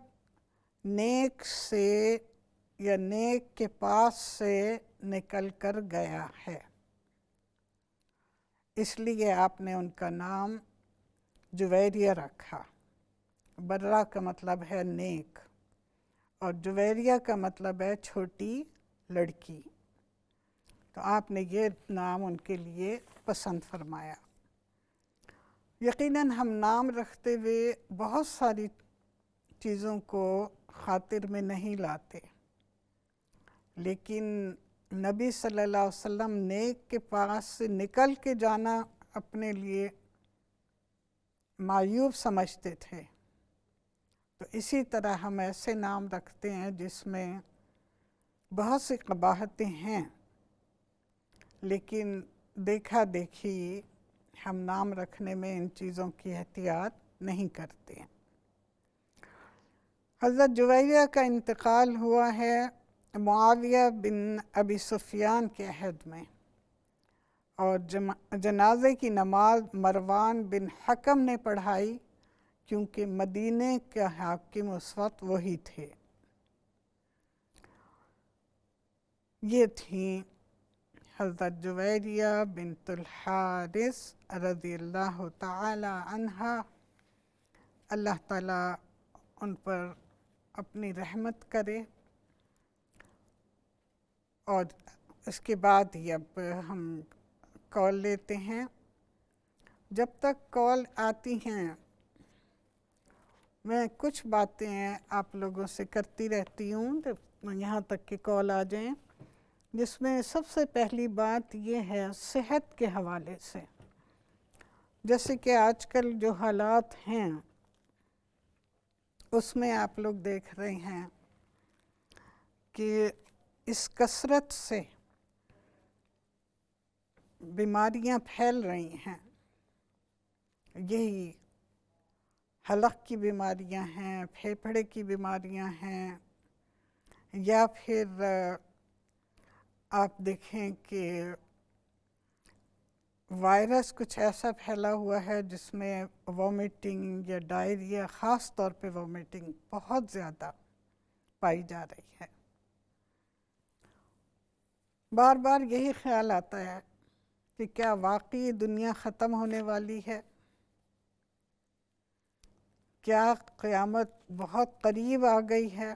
نیک سے یا نیک کے پاس سے نکل کر گیا ہے، اس لیے آپ نے ان کا نام جویریہ رکھا۔ برہ کا مطلب ہے نیک، اور جویریہ کا مطلب ہے چھوٹی لڑکی، تو آپ نے یہ نام ان کے لیے پسند فرمایا۔ یقیناً ہم نام رکھتے ہوئے بہت ساری چیزوں کو خاطر میں نہیں لاتے، لیکن نبی صلی اللہ علیہ وسلم نیک کے پاس سے نکل کے جانا اپنے لیے معیوب سمجھتے تھے، تو اسی طرح ہم ایسے نام رکھتے ہیں جس میں بہت سی قباحتیں ہیں، لیکن دیکھا دیکھی ہم نام رکھنے میں ان چیزوں کی احتیاط نہیں کرتے ہیں۔ حضرت جویریہ کا انتقال ہوا ہے معاویہ بن ابی سفیان کے عہد میں، اور جنازے کی نماز مروان بن حکم نے پڑھائی، کیونکہ مدینے کے حاکم اس وقت وہی تھے۔ یہ تھیں حضرت جویریہ بنت الحارث رضی اللہ تعالی عنہا۔ اللہ تعالیٰ ان پر اپنی رحمت کرے۔ اور اس کے بعد ہی اب ہم کال لیتے ہیں۔ جب تک کال آتی ہیں میں کچھ باتیں آپ لوگوں سے کرتی رہتی ہوں یہاں تک کہ کال آ جائیں، جس میں سب سے پہلی بات یہ ہے صحت کے حوالے سے. جیسے کہ آج کل جو حالات ہیں اس میں آپ لوگ دیکھ رہے ہیں کہ اس کثرت سے بیماریاں پھیل رہی ہیں. یہی حلق کی بیماریاں ہیں، پھیپھڑے کی بیماریاں ہیں، یا پھر آپ دیکھیں کہ وائرس کچھ ایسا پھیلا ہوا ہے جس میں وومیٹنگ یا ڈائریا، خاص طور پہ وومیٹنگ بہت زیادہ پائی جا رہی ہے. بار بار یہی خیال آتا ہے کہ کیا واقعی دنیا ختم ہونے والی ہے؟ کیا قیامت بہت قریب آ گئی ہے؟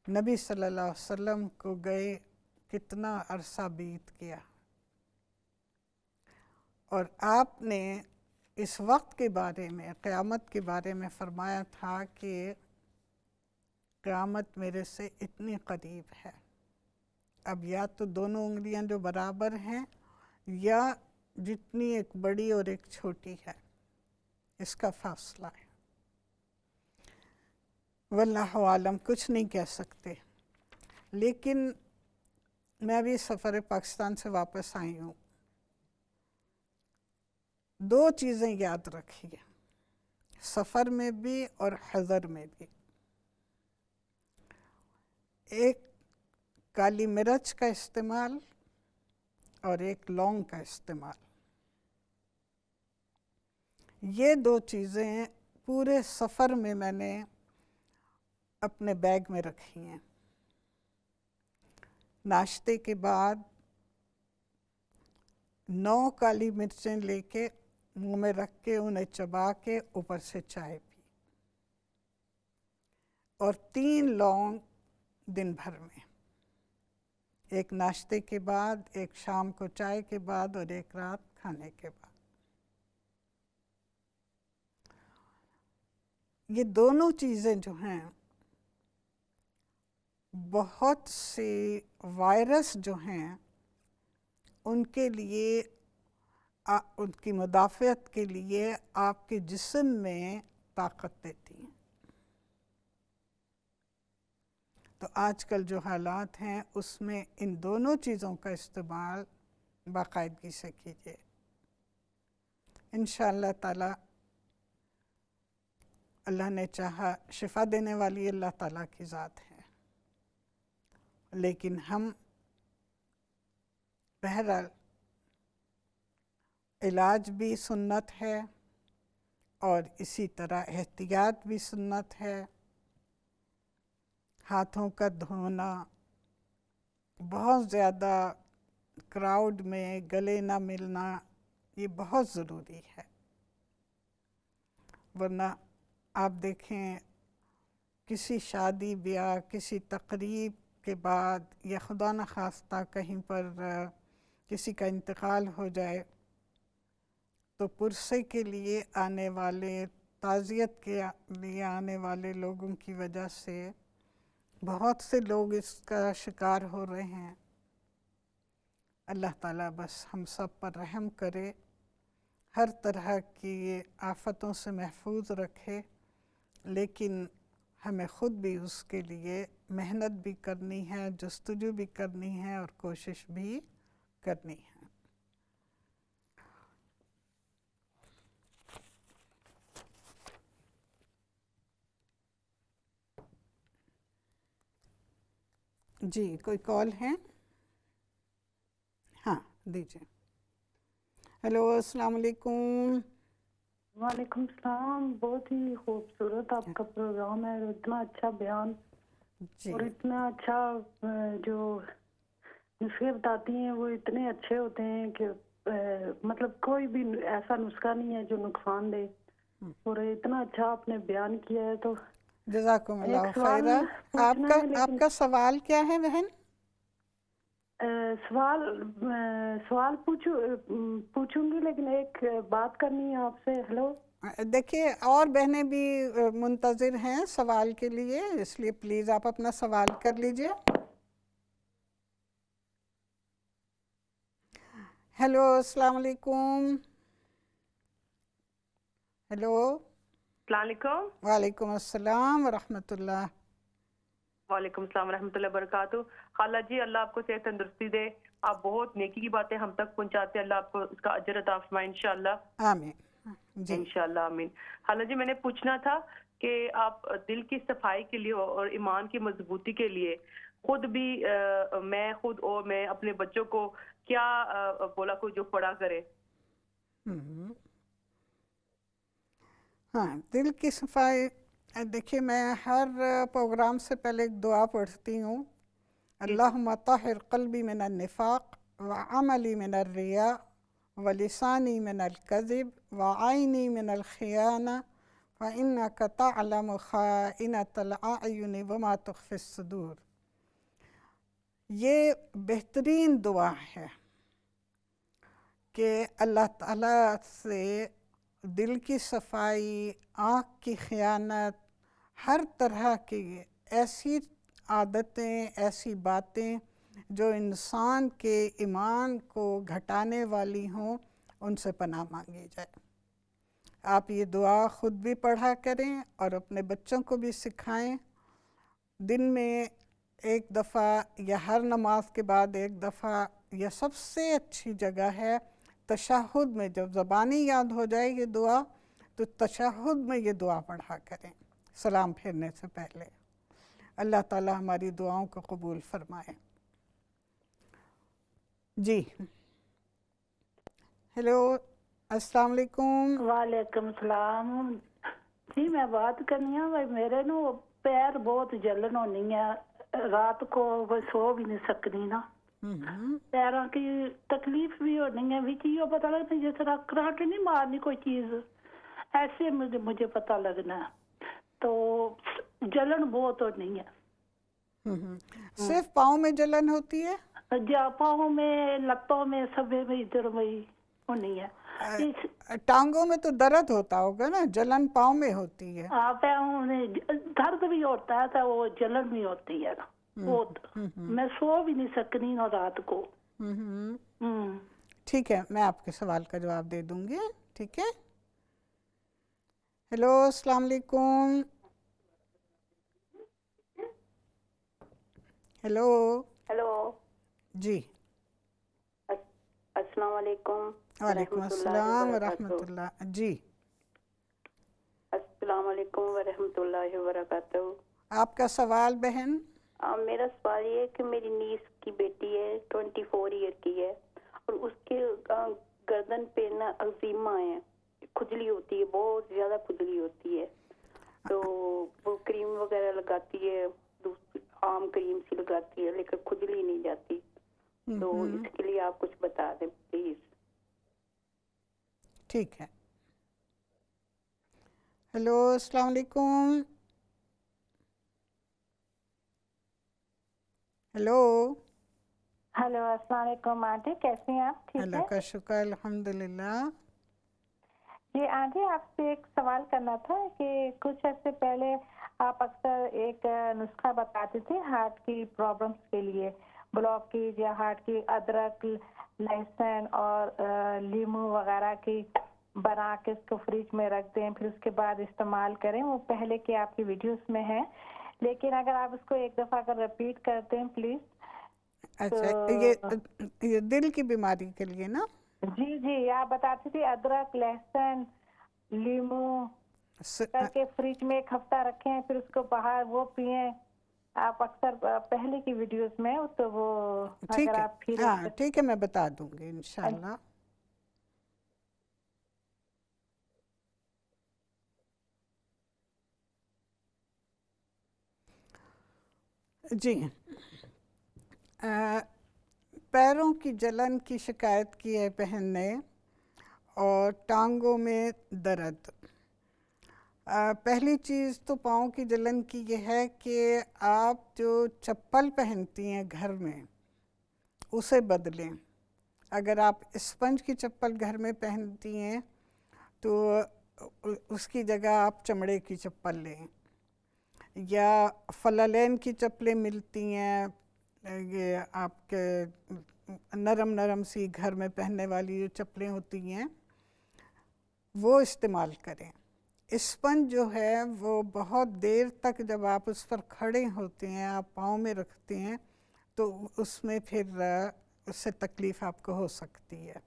نبی صلی اللہ علیہ وسلم کو گئے کتنا عرصہ بیت گیا، اور آپ نے اس وقت کے بارے میں، قیامت کے بارے میں فرمایا تھا کہ قیامت میرے سے اتنی قریب ہے. اب یا تو دونوں انگلیاں جو برابر ہیں، یا جتنی ایک بڑی اور ایک چھوٹی ہے، اس کا فاصلہ ہے. واللہ عالم، کچھ نہیں کہہ سکتے. لیکن میں بھی سفر پاکستان سے واپس آئی ہوں. 2 چیزیں یاد رکھیے، سفر میں بھی اور حضر میں بھی. ایک کالی مرچ کا استعمال اور ایک لونگ کا استعمال. یہ 2 چیزیں پورے سفر میں نے اپنے بیگ میں رکھی ہیں. ناشتے کے بعد 9 کالی مرچیں لے کے منہ میں رکھ کے انہیں چبا کے اوپر سے چائے پی، اور 3 لونگ دن بھر میں، ایک ناشتے کے بعد، ایک شام کو چائے کے بعد، اور ایک رات کھانے کے بعد. یہ دونوں چیزیں جو ہیں، بہت سے وائرس جو ہیں ان کے لیے، ان کی مدافعت کے لیے آپ کے جسم میں طاقت دیتی ہیں. تو آج کل جو حالات ہیں اس میں ان دونوں چیزوں کا استعمال باقاعدگی سے کیجیے. انشاءاللہ تعالی اللہ نے چاہا، شفا دینے والی اللہ تعالیٰ کی ذات ہے، لیکن ہم بہرحال علاج بھی سنت ہے اور اسی طرح احتیاط بھی سنت ہے. ہاتھوں کا دھونا، بہت زیادہ کراؤڈ میں گلے نہ ملنا، یہ بہت ضروری ہے. ورنہ آپ دیکھیں کسی شادی بیاہ، کسی تقریب کے بعد، یا خدا نخواستہ کہیں پر کسی کا انتقال ہو جائے، تو پرسے کے لیے آنے والے، تعزیت کے لیے آنے والے لوگوں کی وجہ سے بہت سے لوگ اس کا شکار ہو رہے ہیں. اللہ تعالیٰ بس ہم سب پر رحم کرے، ہر طرح کی آفتوں سے محفوظ رکھے، لیکن ہمیں خود بھی اس کے لیے محنت بھی کرنی ہے، جستجو بھی کرنی ہے، اور کوشش بھی کرنی ہے. جی کوئی کال ہے؟ ہاں دیجیے. ہیلو، السلام علیکم. وعلیکم السلام. بہت ہی خوبصورت آپ کا پروگرام ہے، اتنا اچھا بیان جی اور اتنا اچھا جو نسخے بتاتی ہیں وہ اتنے اچھے ہوتے ہیں کہ مطلب کوئی بھی ایسا نسخہ نہیں ہے جو نقصان دے، اور اتنا اچھا آپ نے بیان کیا ہے. تو جزاکم اللہ ایک سوال خیرہ. پوچھنا ہے، آپ لیکن کا سوال کیا ہے بہن؟ سوال پوچھوں گی، لیکن ایک بات کرنی ہے آپ سے. ہلو. دیکھیے اور بہنیں بھی منتظر ہیں سوال کے لیے، اس لیے پلیز آپ اپنا سوال کر لیجئے۔ ہیلو السلام علیکم۔ ہیلو السلام علیکم۔ وعلیکم السلام ورحمۃ اللہ۔ وعلیکم السلام ورحمۃ اللہ وبرکاتہ۔ خالہ جی اللہ آپ کو صحت تندرستی دے، آپ بہت نیکی کی باتیں ہم تک پہنچاتے ہیں، اللہ آپ کو اس کا اجر عطا فرمائے انشاءاللہ۔ آمین جی۔ انشاءاللہ آمین۔ خالہ جی میں نے پوچھنا تھا کہ آپ دل کی صفائی کے لیے اور ایمان کی مضبوطی کے لیے خود بھی میں اپنے بچوں کو کیا بولا کو جو پڑھا کرے؟ ہاں دل کی صفائی، دیکھیے میں ہر پروگرام سے پہلے ایک دعا پڑھتی ہوں، اللہم طہر قلبی من النفاق وعملی من الریاء ولسانی من الکذب وعینی من الخیانہ فإنک تعلم خائنۃ الأعین وما تخفی الصدور۔ یہ بہترین دعا ہے کہ اللہ تعالیٰ سے دل کی صفائی، آنکھ کی خیانت، ہر طرح کی ایسی عادتیں، ایسی باتیں جو انسان کے ایمان کو گھٹانے والی ہوں، ان سے پناہ مانگی جائے۔ آپ یہ دعا خود بھی پڑھا کریں اور اپنے بچوں کو بھی سکھائیں۔ دن میں ایک دفعہ یا ہر نماز کے بعد ایک دفعہ، یہ سب سے اچھی جگہ ہے تشہد میں، جب زبانی یاد ہو جائے یہ دعا تو تشہد میں یہ دعا پڑھا کریں سلام پھیرنے سے پہلے۔ اللہ تعالی ہماری دعاؤں کو قبول فرمائے۔ جی ہیلو السلام علیکم۔ وعلیکم السلام جی، میں بات کرنی ہے میرے نو پیر بہت جلن ہونی ہے، رات کو سو بھی نہیں سکتی نا، پیروں کی تکلیف بھی ہونی ہے، یہ پتہ لگتا ہے جس طرح کراہٹ نہیں مارنی کوئی چیز، ایسے مجھے پتہ لگنا ہے، تو جلن بہت ہونی ہے۔ صرف پاؤں میں جلن ہوتی ہے؟ جا پاؤں میں، لتوں میں، سبے میں، ادھر میں ہونی ہے۔ ٹانگوں میں تو درد ہوتا ہوگا نا، جلن پاؤں میں ہوتی ہے؟ پاؤں میں درد بھی ہوتا ہے تو وہ جلن بھی ہوتی ہے بہت، میں سو بھی نہیں سکتی نا رات کو۔ ٹھیک ہے، میں آپ کے سوال کا جواب دے دوں گی، ٹھیک ہے۔ ہیلو السلام علیکم۔ ہیلو ہیلو جی السلام علیکم۔ وعلیکم السلام ورحمۃ اللہ۔ جی السلام علیکم ورحمۃ اللہ وبرکاتہ۔ آپ کا سوال بہن؟ میرا سوال یہ ہے کہ میری نیس کی بیٹی ہے، 24 ایئر کی ہے، اور اس کے گردن پہ نا اگزیما ہے، کھجلی ہوتی ہے، بہت زیادہ کھجلی ہوتی ہے، تو وہ کریم وغیرہ لگاتی ہے، عام کریم سی لگاتی ہے، لیکن کھجلی نہیں جاتی، تو اس کے لیے آپ کچھ بتا دیں پلیز۔ ٹھیک ہے۔ ہیلو السلام علیکم۔ ہیلو ہیلو السلام علیکم آنٹی، کیسی ہیں آپ؟ ٹھیک ہے، اللہ کا شکر الحمدللہ۔ جی آنٹی آپ سے ایک سوال کرنا تھا کہ کچھ عرصے پہلے آپ اکثر ایک نسخہ بتاتے تھے ہارٹ کی پرابلمس کے لیے، بلاکیج یا ہارٹ کی، ادرک، لہسن اور لیمو وغیرہ کی بنا کے اس کو فریج میں رکھ دیں، پھر اس کے بعد استعمال کریں، وہ پہلے کی آپ کی ویڈیوز میں ہے، لیکن اگر آپ اس کو ایک دفعہ اگر رپیٹ کرتے ہیں پلیز۔ اچھا یہ دل کی بیماری کے لیے نا؟ جی جی، آپ بتاتی تھی ادرک، لہسن، لیمو کر کے فریج میں ایک ہفتہ رکھیں، پھر اس کو باہر وہ پئیں، آپ اکثر پہلے کی ویڈیوز میں، تو وہ ٹھیک اگر ہے، آپ پھر ہاں ٹھیک ہے، میں بتا دوں گی انشاءاللہ۔ جی پیروں کی جلن کی شکایت کی ہے بہن نے، اور ٹانگوں میں درد۔ پہلی چیز تو پاؤں کی جلن کی یہ ہے کہ آپ جو چپل پہنتی ہیں گھر میں اسے بدلیں۔ اگر آپ اسپنج کی چپل گھر میں پہنتی ہیں تو اس کی جگہ آپ چمڑے کی چپل لیں، یا فلالین کی چپلیں ملتی ہیں، یہ آپ کے نرم نرم سی گھر میں پہننے والی جو چپلیں ہوتی ہیں وہ استعمال کریں۔ اسپنج جو ہے وہ بہت دیر تک جب آپ اس پر کھڑے ہوتے ہیں، آپ پاؤں میں رکھتے ہیں، تو اس میں پھر اس سے تکلیف آپ کو ہو سکتی ہے،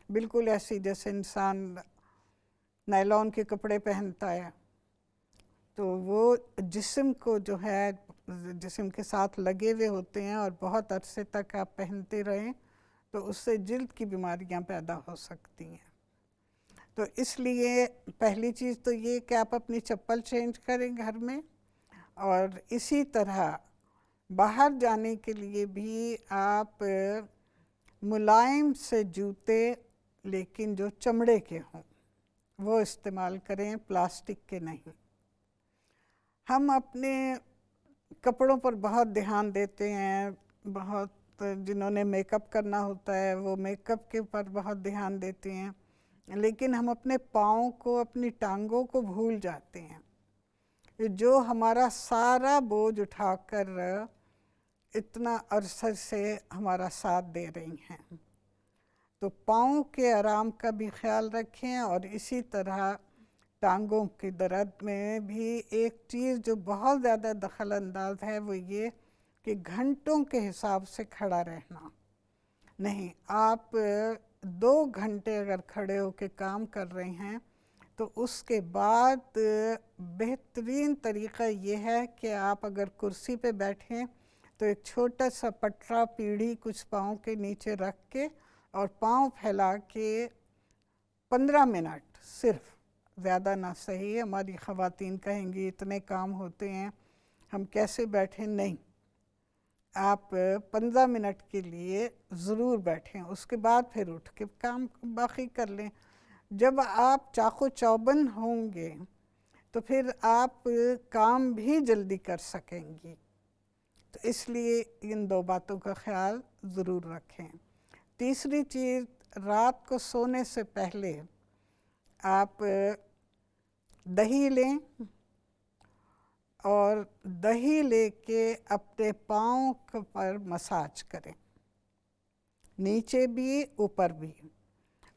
بالکل ایسی جیسے انسان نائلون کے کپڑے پہنتا ہے، تو وہ جسم کو جو ہے جسم کے ساتھ لگے ہوئے ہوتے ہیں، اور بہت عرصے تک آپ پہنتے رہیں تو اس سے جلد کی بیماریاں پیدا ہو سکتی ہیں۔ تو اس لیے پہلی چیز تو یہ کہ آپ اپنی چپل چینج کریں گھر میں، اور اسی طرح باہر جانے کے لیے بھی آپ ملائم سے جوتے لیکن جو چمڑے کے ہوں وہ استعمال کریں، پلاسٹک کے نہیں۔ ہم اپنے کپڑوں پر بہت دھیان دیتے ہیں، بہت جنہوں نے میک اپ کرنا ہوتا ہے وہ میک اپ کے اوپر بہت دھیان دیتے ہیں، لیکن ہم اپنے پاؤں کو، اپنی ٹانگوں کو بھول جاتے ہیں، جو ہمارا سارا بوجھ اٹھا کر اتنا عرصے سے ہمارا ساتھ دے رہی ہیں۔ تو پاؤں کے آرام کا بھی خیال رکھیں، اور اسی طرح ٹانگوں کے درد میں بھی ایک چیز جو بہت زیادہ دخل انداز ہے وہ یہ کہ گھنٹوں کے حساب سے کھڑا رہنا نہیں۔ آپ 2 گھنٹے اگر کھڑے ہو کے کام کر رہے ہیں تو اس کے بعد بہترین طریقہ یہ ہے کہ آپ اگر کرسی پہ بیٹھیں تو ایک چھوٹا سا پٹرا پیڑھی کچھ پاؤں کے نیچے رکھ کے اور پاؤں پھیلا کے 15 منٹ، صرف، زیادہ نہ صحیح، ہماری خواتین کہیں گی اتنے کام ہوتے ہیں ہم کیسے بیٹھیں، نہیں، آپ 15 منٹ کے لیے ضرور بیٹھیں، اس کے بعد پھر اٹھ کے کام باقی کر لیں۔ جب آپ چاقو چوبند ہوں گے تو پھر آپ کام بھی جلدی کر سکیں گی، تو اس لیے ان 2 باتوں کا خیال ضرور رکھیں۔ تیسری چیز، رات کو سونے سے پہلے آپ دہی لیں، اور دہی لے کے اپنے پاؤں پر مساج کریں، نیچے بھی اوپر بھی،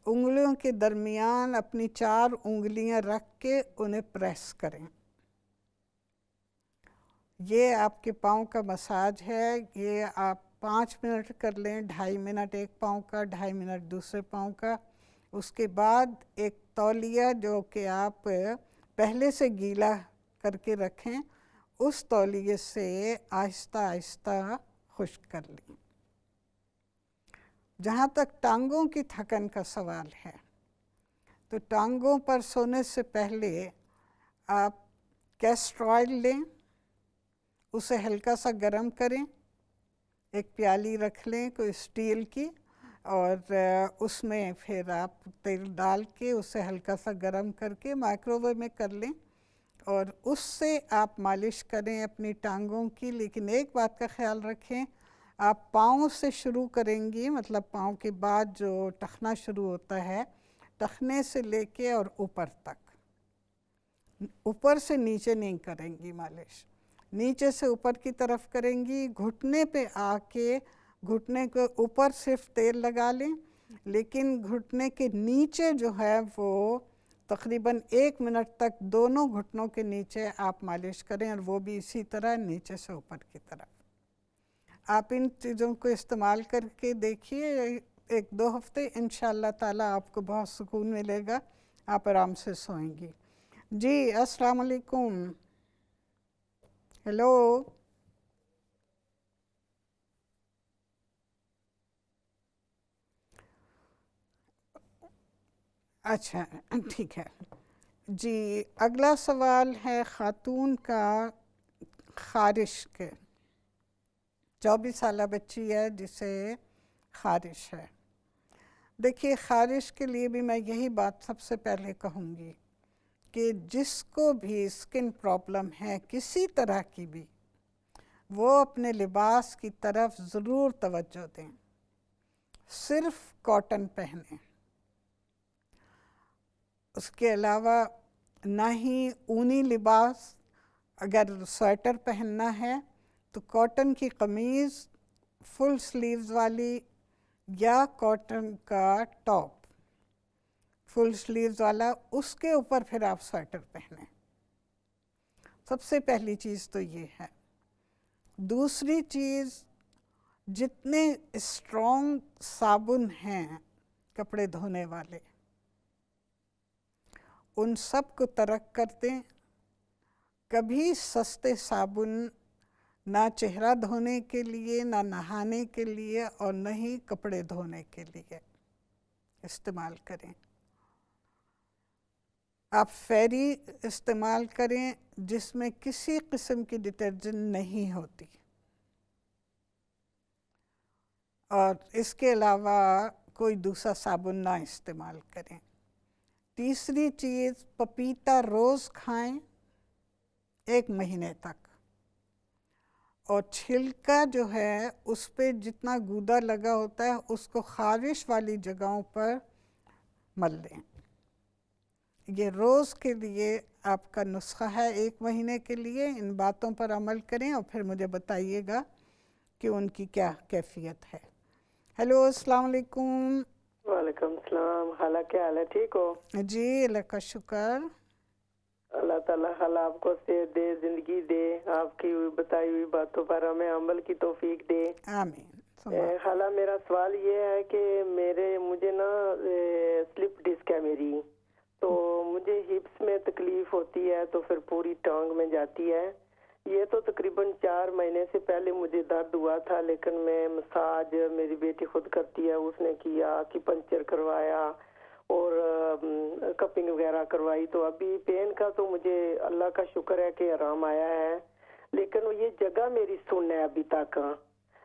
انگلیوں کے درمیان اپنی 4 انگلیاں رکھ کے انہیں پریس کریں۔ یہ آپ کے پاؤں کا مساج ہے، یہ آپ 5 منٹ کر لیں، 2.5 منٹ ایک پاؤں کا، 2.5 منٹ دوسرے پاؤں کا۔ اس کے بعد ایک تولیہ جو کہ آپ پہلے سے گیلا کر کے رکھیں، اس تولیے سے آہستہ آہستہ خشک کر لیں۔ جہاں تک ٹانگوں کی تھکن کا سوال ہے تو ٹانگوں پر سونے سے پہلے آپ کیسٹر آئل لیں، اسے ہلکا سا گرم کریں، ایک پیالی رکھ لیں کوئی اسٹیل کی، اور اس میں پھر آپ تیل ڈال کے اسے ہلکا سا گرم کر کے مائکرو ویو میں کر لیں، اور اس سے آپ مالش کریں اپنی ٹانگوں کی۔ لیکن ایک بات کا خیال رکھیں، آپ پاؤں سے شروع کریں گی، مطلب پاؤں کے بعد جو ٹخنا شروع ہوتا ہے، ٹخنے سے لے کے اور اوپر تک، اوپر سے نیچے نہیں کریں گی مالش، نیچے سے اوپر کی طرف کریں گی۔ گھٹنے پہ آ کے گھٹنے کے اوپر صرف تیل لگا لیں، لیکن گھٹنے کے نیچے جو ہے وہ تقریباً 1 منٹ تک دونوں گھٹنوں کے نیچے آپ مالش کریں، اور وہ بھی اسی طرح نیچے سے اوپر کی طرف۔ آپ ان چیزوں کو استعمال کر کے دیکھیے 1-2 ہفتے، انشاءاللہ تعالیٰ آپ کو بہت سکون ملے گا، آپ آرام سے سوئیں گی۔ جی السلام علیکم، ہیلو، اچھا ٹھیک ہے جی۔ اگلا سوال ہے خاتون کا خارش کے، 24 سالہ بچی ہے جسے خارش ہے۔ دیکھیے خارش کے لیے بھی میں یہی بات سب سے پہلے کہوں گی کہ جس کو بھی اسکن پرابلم ہے کسی طرح کی بھی، وہ اپنے لباس کی طرف ضرور توجہ دیں، صرف کاٹن پہنیں۔ اس کے علاوہ نہ ہی اونی لباس، اگر سویٹر پہننا ہے تو کاٹن کی قمیض فل سلیوز والی یا کاٹن کا ٹاپ فل سلیوز والا، اس کے اوپر پھر آپ سویٹر پہنیں. سب سے پہلی چیز تو یہ ہے. دوسری چیز، جتنے اسٹرانگ صابن ہیں کپڑے دھونے والے ان سب کو ترک کر دیں. کبھی سستے صابن نہ چہرہ دھونے کے لیے، نہ نہانے کے لیے، اور نہ ہی کپڑے دھونے کے لیے استعمال کریں. آپ فیری استعمال کریں جس میں کسی قسم کی ڈٹرجنٹ نہیں ہوتی. اور اس کے علاوہ کوئی دوسرا صابن نہ استعمال کریں. تیسری چیز، پپیتا روز کھائیں 1 مہینے تک، اور چھلکا جو ہے اس پہ جتنا گودا لگا ہوتا ہے اس کو خارش والی جگہوں پر مل لیں. یہ روز کے لیے آپ کا نسخہ ہے 1 مہینے کے لیے. ان باتوں پر عمل کریں اور پھر مجھے بتائیے گا کہ ان کی کیا کیفیت ہے. ہیلو، السلام علیکم. وعلیکم السلام. خالہ کیا حال ہے؟ ٹھیک ہو؟ جی اللہ کا شکر. اللہ تعالیٰ خالہ آپ کو صحت دے، زندگی دے، آپ کی بتائی ہوئی باتوں پر ہمیں عمل کی توفیق دے. آمین. خالہ میرا سوال یہ ہے کہ مجھے نا سلپ ڈسک ہے میری، تو مجھے ہپس میں تکلیف ہوتی ہے تو پھر پوری ٹانگ میں جاتی ہے. یہ تو تقریباً 4 مہینے سے پہلے مجھے درد ہوا تھا، لیکن میں مساج میری بیٹی خود کرتی ہے، اس نے کیا، اکیپنکچر کروایا اور کپنگ وغیرہ کروائی، تو ابھی پین کا تو مجھے اللہ کا شکر ہے کہ آرام آیا ہے. لیکن یہ جگہ میری سن ہے ابھی تک.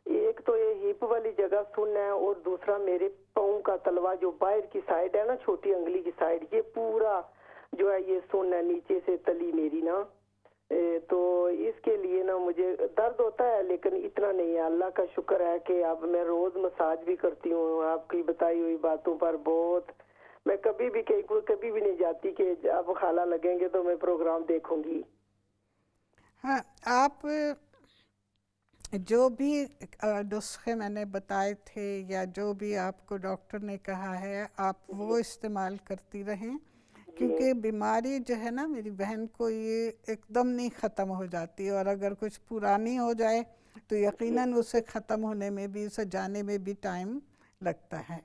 ایک تو یہ ہپ والی جگہ سن ہے، اور دوسرا میرے پاؤں کا تلوا جو باہر کی سائڈ ہے نا، چھوٹی انگلی کی سائڈ، یہ پورا جو ہے یہ سن ہے نیچے سے تلی میری نا. تو اس کے لیے نا مجھے درد ہوتا ہے لیکن اتنا نہیں ہے. اللہ کا شکر ہے کہ اب میں روز مساج بھی کرتی ہوں آپ کی بتائی ہوئی باتوں پر. بہت میں کبھی بھی نہیں جاتی کہ اب خالہ لگیں گے تو میں پروگرام دیکھوں گی. ہاں، آپ جو بھی نسخے میں نے بتائے تھے یا جو بھی آپ کو ڈاکٹر نے کہا ہے آپ وہ استعمال کرتی رہیں، کیونکہ بیماری جو ہے نا میری بہن کو یہ ایک دم نہیں ختم ہو جاتی، اور اگر کچھ پرانی ہو جائے تو یقیناً اسے ختم ہونے میں بھی، اسے جانے میں بھی ٹائم لگتا ہے.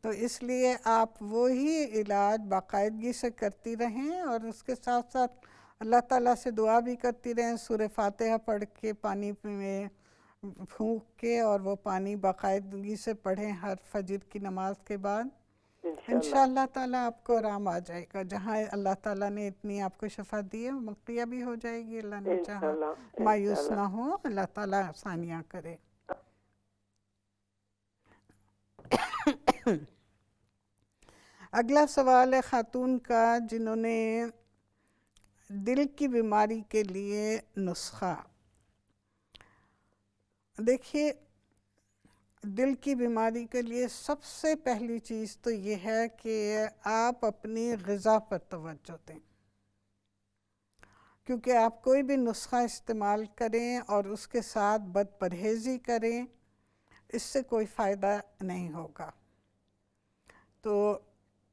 تو اس لیے آپ وہی علاج باقاعدگی سے کرتی رہیں، اور اس کے ساتھ ساتھ اللہ تعالیٰ سے دعا بھی کرتی رہیں، سورہ فاتحہ پڑھ کے پانی میں پھونک کے، اور وہ پانی باقاعدگی سے پڑھیں ہر فجر کی نماز کے بعد. انشاءاللہ تعالیٰ آپ کو آرام آ جائے گا. جہاں اللہ تعالیٰ نے اتنی آپ کو شفا دی ہے مقیہ بھی ہو جائے گی. اللہ نے چاہا. مایوس نہ ہو، اللہ تعالیٰ آسانیاں کرے. اگلا سوال ہے خاتون کا جنہوں نے دل کی بیماری کے لیے نسخہ. دیکھیے، دل کی بیماری کے لیے سب سے پہلی چیز تو یہ ہے کہ آپ اپنی غذا پر توجہ دیں، کیونکہ آپ کوئی بھی نسخہ استعمال کریں اور اس کے ساتھ بد پرہیزی کریں، اس سے کوئی فائدہ نہیں ہوگا. تو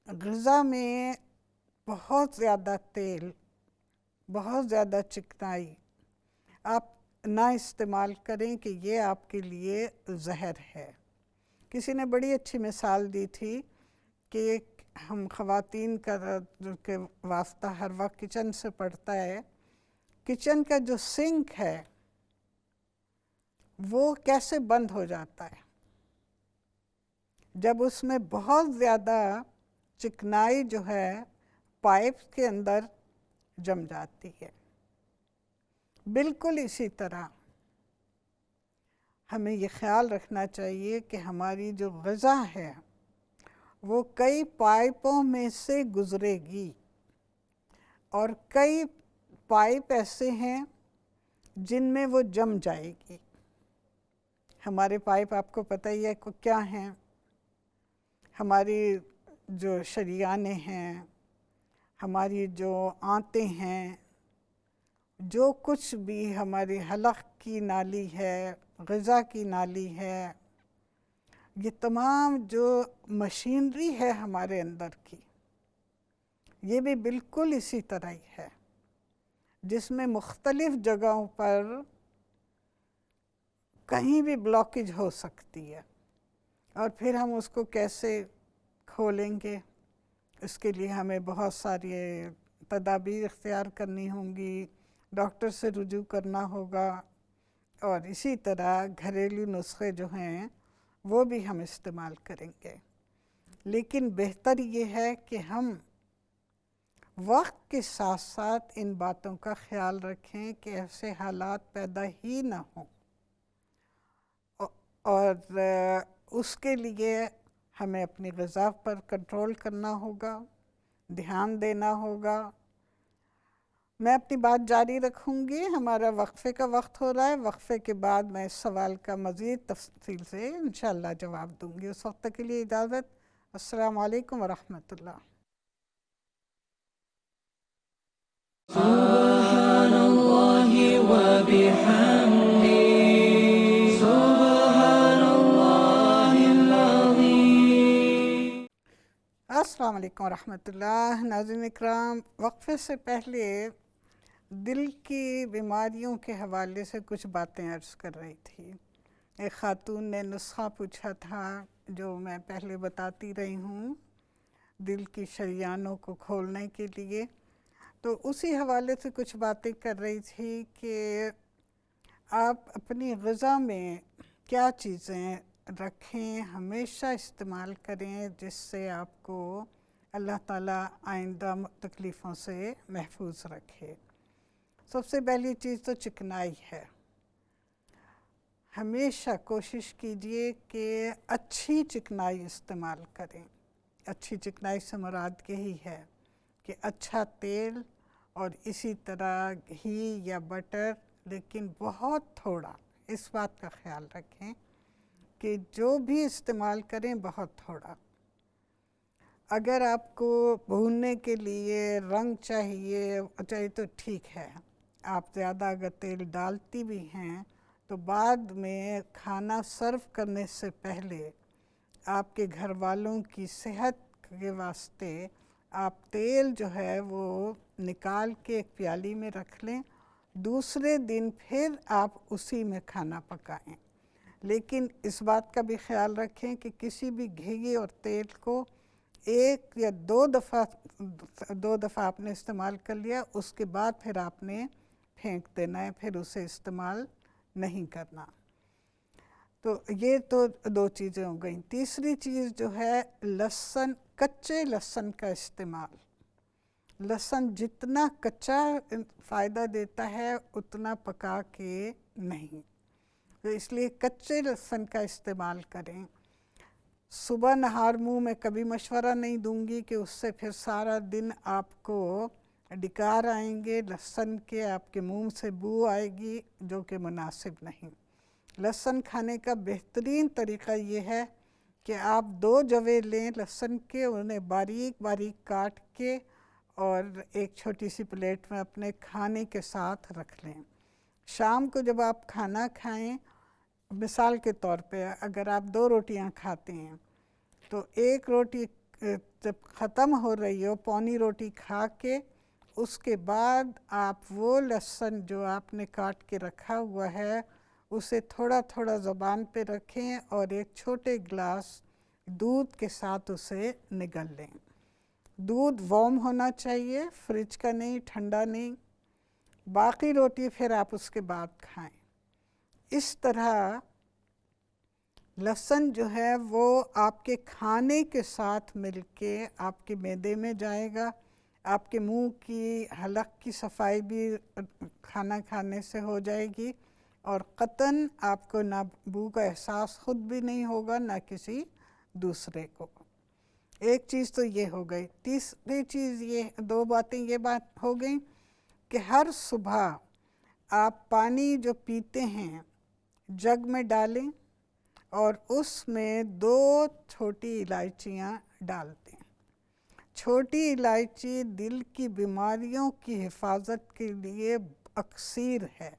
غذا میں بہت زیادہ تیل، بہت زیادہ چکنائی آپ نہ استعمال کریں کہ یہ آپ کے لیے زہر ہے. کسی نے بڑی اچھی مثال دی تھی کہ ہم خواتین کا جو کہ واسطہ ہر وقت کچن سے پڑتا ہے، کچن کا جو سنک ہے وہ کیسے بند ہو جاتا ہے جب اس میں بہت زیادہ چکنائی جو ہے پائپ کے اندر جم جاتی ہے. بالکل اسی طرح ہمیں یہ خیال رکھنا چاہیے کہ ہماری جو غذا ہے وہ کئی پائپوں میں سے گزرے گی، اور کئی پائپ ایسے ہیں جن میں وہ جم جائے گی. ہمارے پائپ آپ کو پتہ ہی ہے کیا ہیں. ہماری جو شریانے ہیں، ہماری جو آنتیں ہیں، جو کچھ بھی ہماری حلق کی نالی ہے، غذا کی نالی ہے، یہ تمام جو مشینری ہے ہمارے اندر کی، یہ بھی بالکل اسی طرح ہی ہے، جس میں مختلف جگہوں پر کہیں بھی بلاکیج ہو سکتی ہے، اور پھر ہم اس کو کیسے کھولیں گے؟ اس کے لیے ہمیں بہت ساری تدابیر اختیار کرنی ہوں گی، ڈاکٹر سے رجوع کرنا ہوگا، اور اسی طرح گھریلو نسخے جو ہیں وہ بھی ہم استعمال کریں گے۔ لیکن بہتر یہ ہے کہ ہم وقت کے ساتھ ساتھ ان باتوں کا خیال رکھیں کہ ایسے حالات پیدا ہی نہ ہوں، اور اس کے لیے ہمیں اپنی غذا پر کنٹرول کرنا ہوگا، دھیان دینا ہوگا۔ میں اپنی بات جاری رکھوں گی، ہمارا وقفے کا وقت ہو رہا ہے، وقفے کے بعد میں اس سوال کا مزید تفصیل سے انشاءاللہ جواب دوں گی۔ اس وقت کے لیے اجازت۔ السلام علیکم ورحمۃ اللہ۔ سبحان اللہ وبحمدہ، سبحان اللہ العظیم۔ السلام علیکم ورحمۃ اللہ۔ ناظرین اکرام، وقفے سے پہلے دل کی بیماریوں کے حوالے سے کچھ باتیں عرض کر رہی تھی۔ ایک خاتون نے نسخہ پوچھا تھا جو میں پہلے بتاتی رہی ہوں، دل کی شریانوں کو کھولنے کے لیے، تو اسی حوالے سے کچھ باتیں کر رہی تھی کہ آپ اپنی غذا میں کیا چیزیں رکھیں، ہمیشہ استعمال کریں جس سے آپ کو اللہ تعالیٰ آئندہ تکلیفوں سے محفوظ رکھے۔ سب سے پہلی چیز تو چکنائی ہے۔ ہمیشہ کوشش کیجئے کہ اچھی چکنائی استعمال کریں۔ اچھی چکنائی سے مراد یہی ہے کہ اچھا تیل، اور اسی طرح گھی یا بٹر، لیکن بہت تھوڑا۔ اس بات کا خیال رکھیں کہ جو بھی استعمال کریں بہت تھوڑا۔ اگر آپ کو بھوننے کے لیے رنگ چاہیے تو ٹھیک ہے، آپ زیادہ اگر تیل ڈالتی بھی ہیں تو بعد میں کھانا سرو کرنے سے پہلے آپ کے گھر والوں کی صحت کے واسطے آپ تیل جو ہے وہ نکال کے ایک پیالی میں رکھ لیں، دوسرے دن پھر آپ اسی میں کھانا پکائیں۔ لیکن اس بات کا بھی خیال رکھیں کہ کسی بھی گھی اور تیل کو ایک یا دو دفعہ آپ نے استعمال کر لیا، اس کے بعد پھر آپ نے پھینک دینا ہے، پھر اسے استعمال نہیں کرنا۔ تو یہ تو دو چیزیں ہو گئیں۔ تیسری چیز جو ہے لہسن، کچے لہسن کا استعمال۔ لہسن جتنا کچا فائدہ دیتا ہے اتنا پکا کے نہیں، تو اس لیے کچے لہسن کا استعمال کریں۔ صبح نہار منہ میں کبھی مشورہ نہیں دوں گی کہ اس سے پھر سارا دن آپ کو ڈکار آئیں گے لہسن کے، آپ کے منہ سے بو آئے گی، جو کہ مناسب نہیں۔ لہسن کھانے کا بہترین طریقہ یہ ہے کہ آپ 2 جوے لیں لہسن کے، انہیں باریک باریک کاٹ کے اور ایک چھوٹی سی پلیٹ میں اپنے کھانے کے ساتھ رکھ لیں۔ شام کو جب آپ کھانا کھائیں، مثال کے طور پہ اگر آپ 2 روٹیاں کھاتے ہیں تو ایک روٹی جب ختم ہو رہی ہو، پونی روٹی کھا کے اس کے بعد آپ وہ لہسن جو آپ نے کاٹ کے رکھا ہوا ہے اسے تھوڑا تھوڑا زبان پہ رکھیں اور ایک چھوٹے گلاس دودھ کے ساتھ اسے نگل لیں۔ دودھ وارم ہونا چاہیے، فریج کا نہیں، ٹھنڈا نہیں۔ باقی روٹی پھر آپ اس کے بعد کھائیں۔ اس طرح لہسن جو ہے وہ آپ کے کھانے کے ساتھ مل کے آپ کے معدے میں جائے گا، آپ کے منہ کی حلق کی صفائی بھی کھانا کھانے سے ہو جائے گی، اور قطعاً آپ کو نہ بو کا احساس خود بھی نہیں ہوگا نہ کسی دوسرے کو۔ ایک چیز تو یہ ہو گئی۔ تیسری چیز یہ، 2 باتیں یہ بات ہو گئیں کہ ہر صبح آپ پانی جو پیتے ہیں جگ میں ڈالیں اور اس میں 2 چھوٹی الائچیاں ڈال دیں۔ چھوٹی الائچی دل کی بیماریوں کی حفاظت کے لیے اکثیر ہے.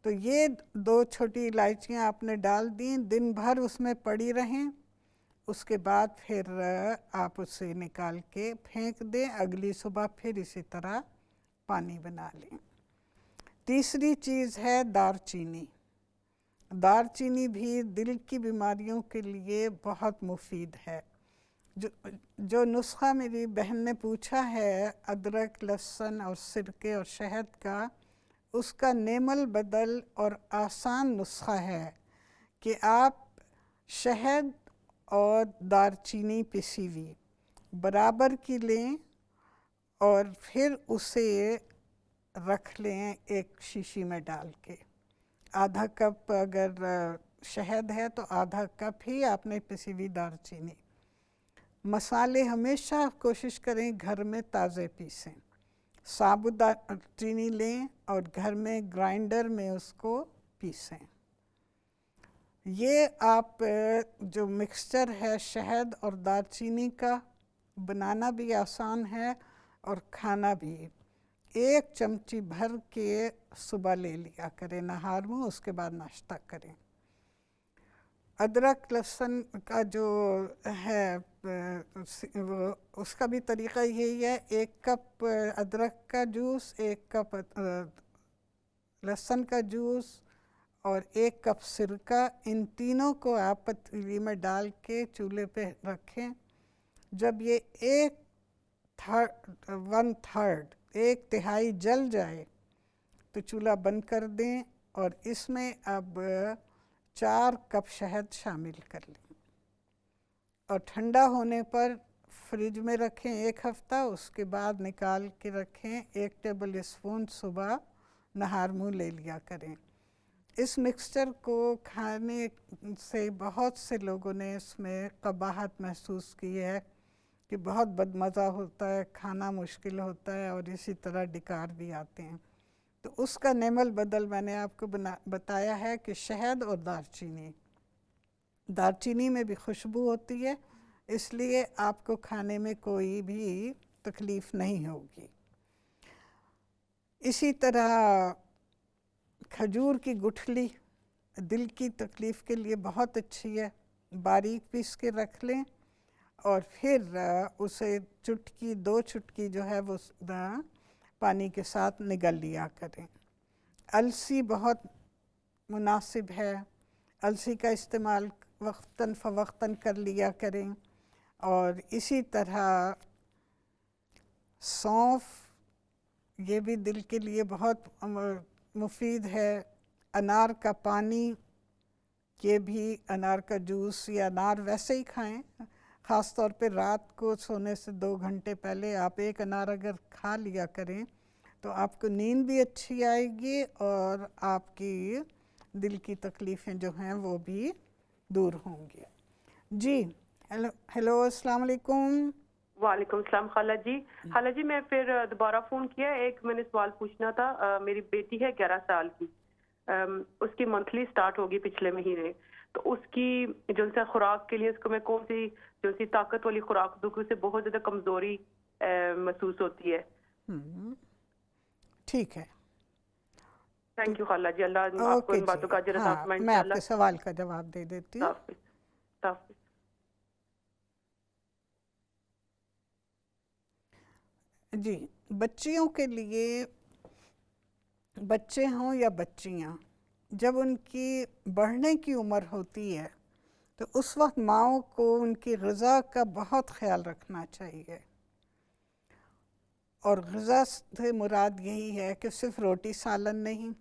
تو یہ 2 چھوٹی الائچیاں آپ نے ڈال دیں، دن بھر اس میں پڑی رہیں، اس کے بعد پھر آپ اسے نکال کے پھینک دیں، اگلی صبح پھر اسی طرح پانی بنا لیں. تیسری چیز ہے دار چینی. دار چینی بھی دل کی بیماریوں کے لیے بہت مفید ہے. جو نسخہ میری بہن نے پوچھا ہے ادرک، لہسن اور سرکے اور شہد کا، اس کا نعم البدل اور آسان نسخہ ہے کہ آپ شہد اور دار چینی پسی ہوئی برابر کی لیں اور پھر اسے رکھ لیں ایک شیشی میں ڈال کے. آدھا کپ اگر شہد ہے تو آدھا کپ ہی آپ نے پسی ہوئی دار چینی. مسالے ہمیشہ کوشش کریں گھر میں تازے پیسیں. ثابت دار چینی لیں اور گھر میں گرائنڈر میں اس کو پیسیں. یہ آپ جو مکسچر ہے شہد اور دار چینی کا، بنانا بھی آسان ہے اور کھانا بھی. 1 چمچی بھر کے صبح لے لیا کریں نہار منہ، اس کے بعد ناشتہ کریں. ادرک لہسن کا جو ہے اس کا بھی طریقہ یہی ہے. 1 کپ ادرک کا جوس، 1 کپ لہسن کا جوس اور 1 کپ سرکہ، ان تینوں کو آپ پتیلی میں ڈال کے چولہے پہ رکھیں. جب یہ 1/3 جل جائے تو چولہا بند کر دیں اور اس میں اب 4 کپ شہد شامل کر لیں اور ٹھنڈا ہونے پر فریج میں رکھیں 1 ہفتہ. اس کے بعد نکال کے رکھیں. 1 ٹیبل اسپون صبح نہار منہ لے لیا کریں. اس مکسچر کو کھانے سے بہت سے لوگوں نے اس میں قباحت محسوس کی ہے کہ بہت بدمزہ ہوتا ہے، کھانا مشکل ہوتا ہے اور اسی طرح ڈکار بھی آتے ہیں. تو اس کا نعم البدل میں نے آپ کو بتایا ہے کہ شہد اور دار چینی. دار چینی میں بھی خوشبو ہوتی ہے، اس لیے آپ کو کھانے میں کوئی بھی تکلیف نہیں ہوگی. اسی طرح کھجور کی گٹھلی دل کی تکلیف کے لیے بہت اچھی ہے. باریک پیس کے رکھ لیں اور پھر اسے 2 چٹکی جو ہے وہ پانی کے ساتھ نگل لیا کریں. السی بہت مناسب ہے، السی کا استعمال وقتاً فوقتاً کر لیا کریں. اور اسی طرح سونف، یہ بھی دل کے لیے بہت مفید ہے. انار کا پانی، یہ بھی انار کا جوس یا انار ویسے ہی کھائیں. خاص طور پہ رات کو سونے سے 2 گھنٹے پہلے آپ 1 انار اگر کھا لیا کریں تو آپ کو نیند بھی اچھی آئے گی اور آپ کی دل کی تکلیفیں جو ہیں وہ بھی دور ہوں گی. جی ہیلو السلام علیکم. وعلیکم السلام خالہ جی. خالہ جی میں پھر دوبارہ فون کیا. ایک میں نے سوال پوچھنا تھا. میری بیٹی ہے 11 سال کی، اس کی منتھلی سٹارٹ ہوگی پچھلے مہینے. تو اس کی جو سے خوراک کے لیے اس کو میں کون سی جو سی طاقت والی خوراک دوں کہ اسے بہت زیادہ کمزوری محسوس ہوتی ہے. ٹھیک ہے، تھینک یو خالہ جی. اللہ آپ کو ان باتوں کا اجر عطا فرمائے. میں آپ کے سوال کا جواب دے دیتی ہوں. جی، بچیوں کے لیے، بچے ہوں یا بچیاں، جب ان کی بڑھنے کی عمر ہوتی ہے تو اس وقت ماؤں کو ان کی غذا کا بہت خیال رکھنا چاہیے. اور غذا سے مراد یہی ہے کہ صرف روٹی سالن نہیں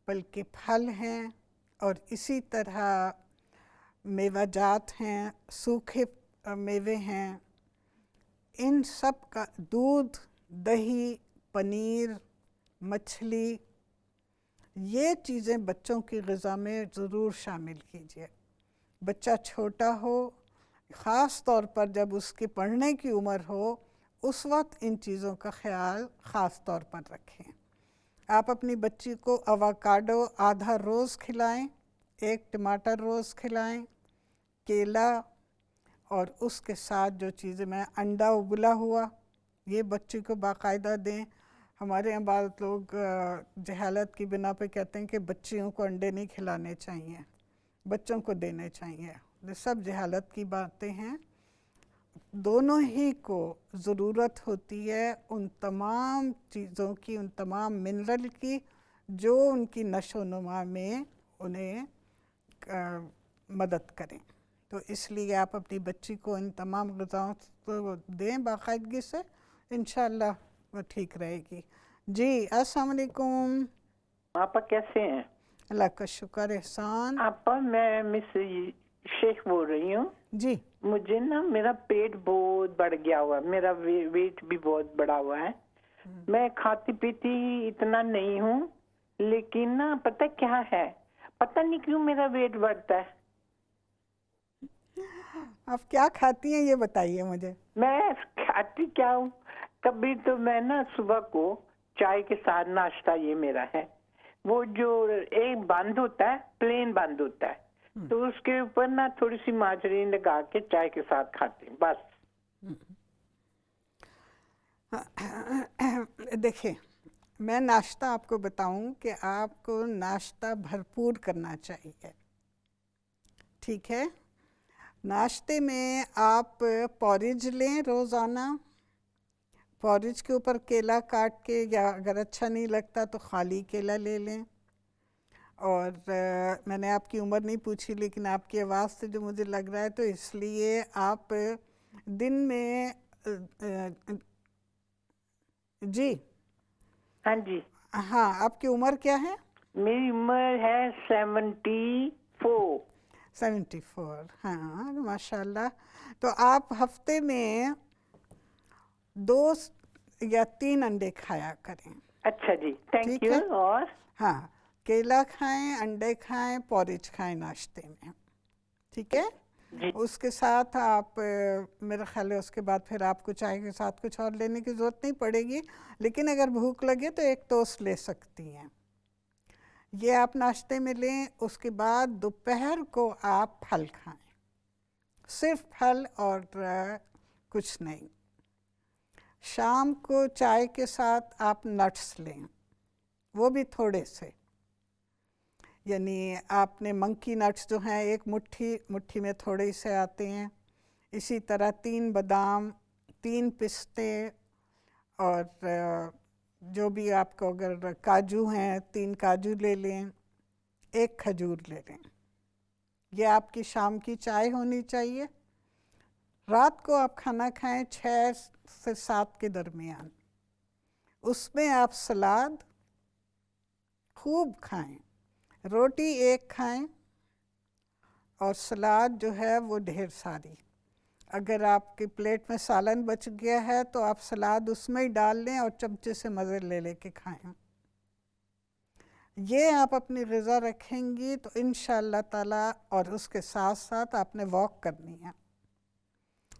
بلکہ پھل ہیں اور اسی طرح میوہ جات ہیں، سوکھے میوے ہیں. ان سب کا دودھ، دہی، پنیر، مچھلی، یہ چیزیں بچوں کی غذا میں ضرور شامل کیجیے. بچہ چھوٹا ہو، خاص طور پر جب اس کی پڑھنے کی عمر ہو، اس وقت ان چیزوں کا خیال خاص طور پر رکھیں. آپ اپنی بچی کو اووکاڈو آدھا روز کھلائیں، 1 ٹماٹر روز کھلائیں، کیلا اور اس کے ساتھ جو چیزیں میں انڈا ابلا ہوا یہ بچے کو باقاعدہ دیں. ہمارے یہاں بعض لوگ جہالت کی بنا پہ کہتے ہیں کہ بچیوں کو انڈے نہیں کھلانے چاہیے، بچوں کو دینے چاہیے. یہ سب جہالت کی باتیں ہیں. دونوں ہی کو ضرورت ہوتی ہے ان تمام چیزوں کی، ان تمام منرل کی جو ان کی نشو و نما میں انہیں مدد کریں. تو اس لیے آپ اپنی بچی کو ان تمام غذاؤں کو دیں باقاعدگی سے، انشاءاللہ وہ ٹھیک رہے گی. جی السلام علیکم. آپا کیسے ہیں؟ اللہ کا شکر. احسان. آپا میں مس شیخ بول رہی ہوں. جی. مجھے نا میرا پیٹ بہت بڑھ گیا ہوا، میرا ویٹ بھی بہت بڑا ہوا ہے. میں کھاتی پیتی اتنا نہیں ہوں، لیکن نا پتہ کیا ہے، پتہ نہیں کیوں میرا ویٹ بڑھتا ہے. آپ کیا کھاتی ہیں یہ بتائیے مجھے. میں کھاتی کیا ہوں، کبھی تو میں نا صبح کو چائے کے ساتھ ناشتہ یہ میرا ہے، وہ جو ایک بند ہوتا ہے پلین بند ہوتا ہے، تو اس کے اوپر نا تھوڑی سی مارجرین لگا کے چائے کے ساتھ کھاتے ہیں بس. دیکھیں میں ناشتہ آپ کو بتاؤں کہ آپ کو ناشتہ بھرپور کرنا چاہیے. ٹھیک ہے. ناشتے میں آپ پورج لیں روزانہ. پورج کے اوپر کیلا کاٹ کے، یا اگر اچھا نہیں لگتا تو خالی کیلا لے لیں. اور میں نے آپ کی عمر نہیں پوچھی، لیکن آپ کی آواز سے جو مجھے لگ رہا ہے تو اس لیے آپ دن میں جی ہاں جی. ہاں آپ کی عمر کیا ہے؟ میری عمر ہے 74. 74. ہاں ماشاء اللہ. تو آپ ہفتے میں 2 یا 3 انڈے کھایا کریں. اچھا جی، تھینک یو. اور ہاں کیلا کھائیں، انڈے کھائیں، پورج کھائیں ناشتے میں. ٹھیک ہے. اس کے ساتھ آپ میرا خیال ہے اس کے بعد پھر آپ کو چائے کے ساتھ کچھ اور لینے کی ضرورت نہیں پڑے گی، لیکن اگر بھوک لگے تو ایک ٹوسٹ لے سکتی ہیں. یہ آپ ناشتے میں لیں. اس کے بعد دوپہر کو آپ پھل کھائیں، صرف پھل اور کچھ نہیں. شام کو چائے کے ساتھ آپ نٹس لیں، وہ بھی تھوڑے سے، یعنی آپ نے منکی نٹس جو ہیں ایک مٹھی میں تھوڑے سے آتے ہیں، اسی طرح 3 بادام، 3 پستے، اور جو بھی آپ کو اگر کاجو ہیں 3 کاجو لے لیں، 1 کھجور لے لیں. یہ آپ کی شام کی چائے ہونی چاہیے. رات کو آپ کھانا کھائیں 6 سے 7 کے درمیان. اس میں آپ سلاد خوب کھائیں، روٹی 1 کھائیں اور سلاد جو ہے وہ ڈھیر ساری. اگر آپ کی پلیٹ میں سالن بچ گیا ہے تو آپ سلاد اس میں ہی ڈال لیں اور چمچے سے مزے لے لے کے کھائیں. یہ آپ اپنی غذا رکھیں گی تو انشاءاللہ تعالیٰ. اور اس کے ساتھ ساتھ آپ نے واک کرنی ہے.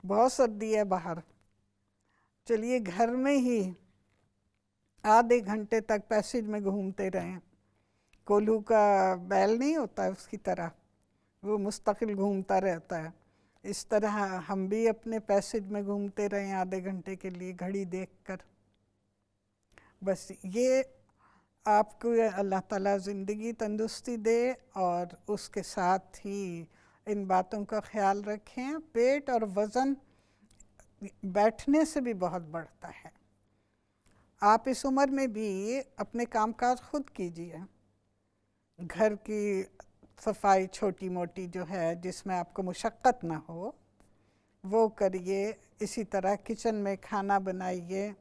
بہت سردی ہے باہر، چلیے گھر میں ہی آدھے گھنٹے تک پیسیج میں گھومتے رہیں. کولو کا بیل نہیں ہوتا اس کی طرح، وہ مستقل گھومتا رہتا ہے. اس طرح ہم بھی اپنے پیسیج میں گھومتے رہیں آدھے گھنٹے کے لیے گھڑی دیکھ کر. بس یہ آپ کو اللہ تعالیٰ زندگی تندرستی دے، اور اس کے ساتھ ہی ان باتوں کا خیال رکھیں. پیٹ اور وزن بیٹھنے سے بھی بہت بڑھتا ہے. آپ اس عمر میں بھی اپنے کام کاج خود کیجیے. گھر کی صفائی چھوٹی موٹی جو ہے جس میں آپ کو مشقت نہ ہو وہ کریے. اسی طرح کچن میں کھانا بنائیے،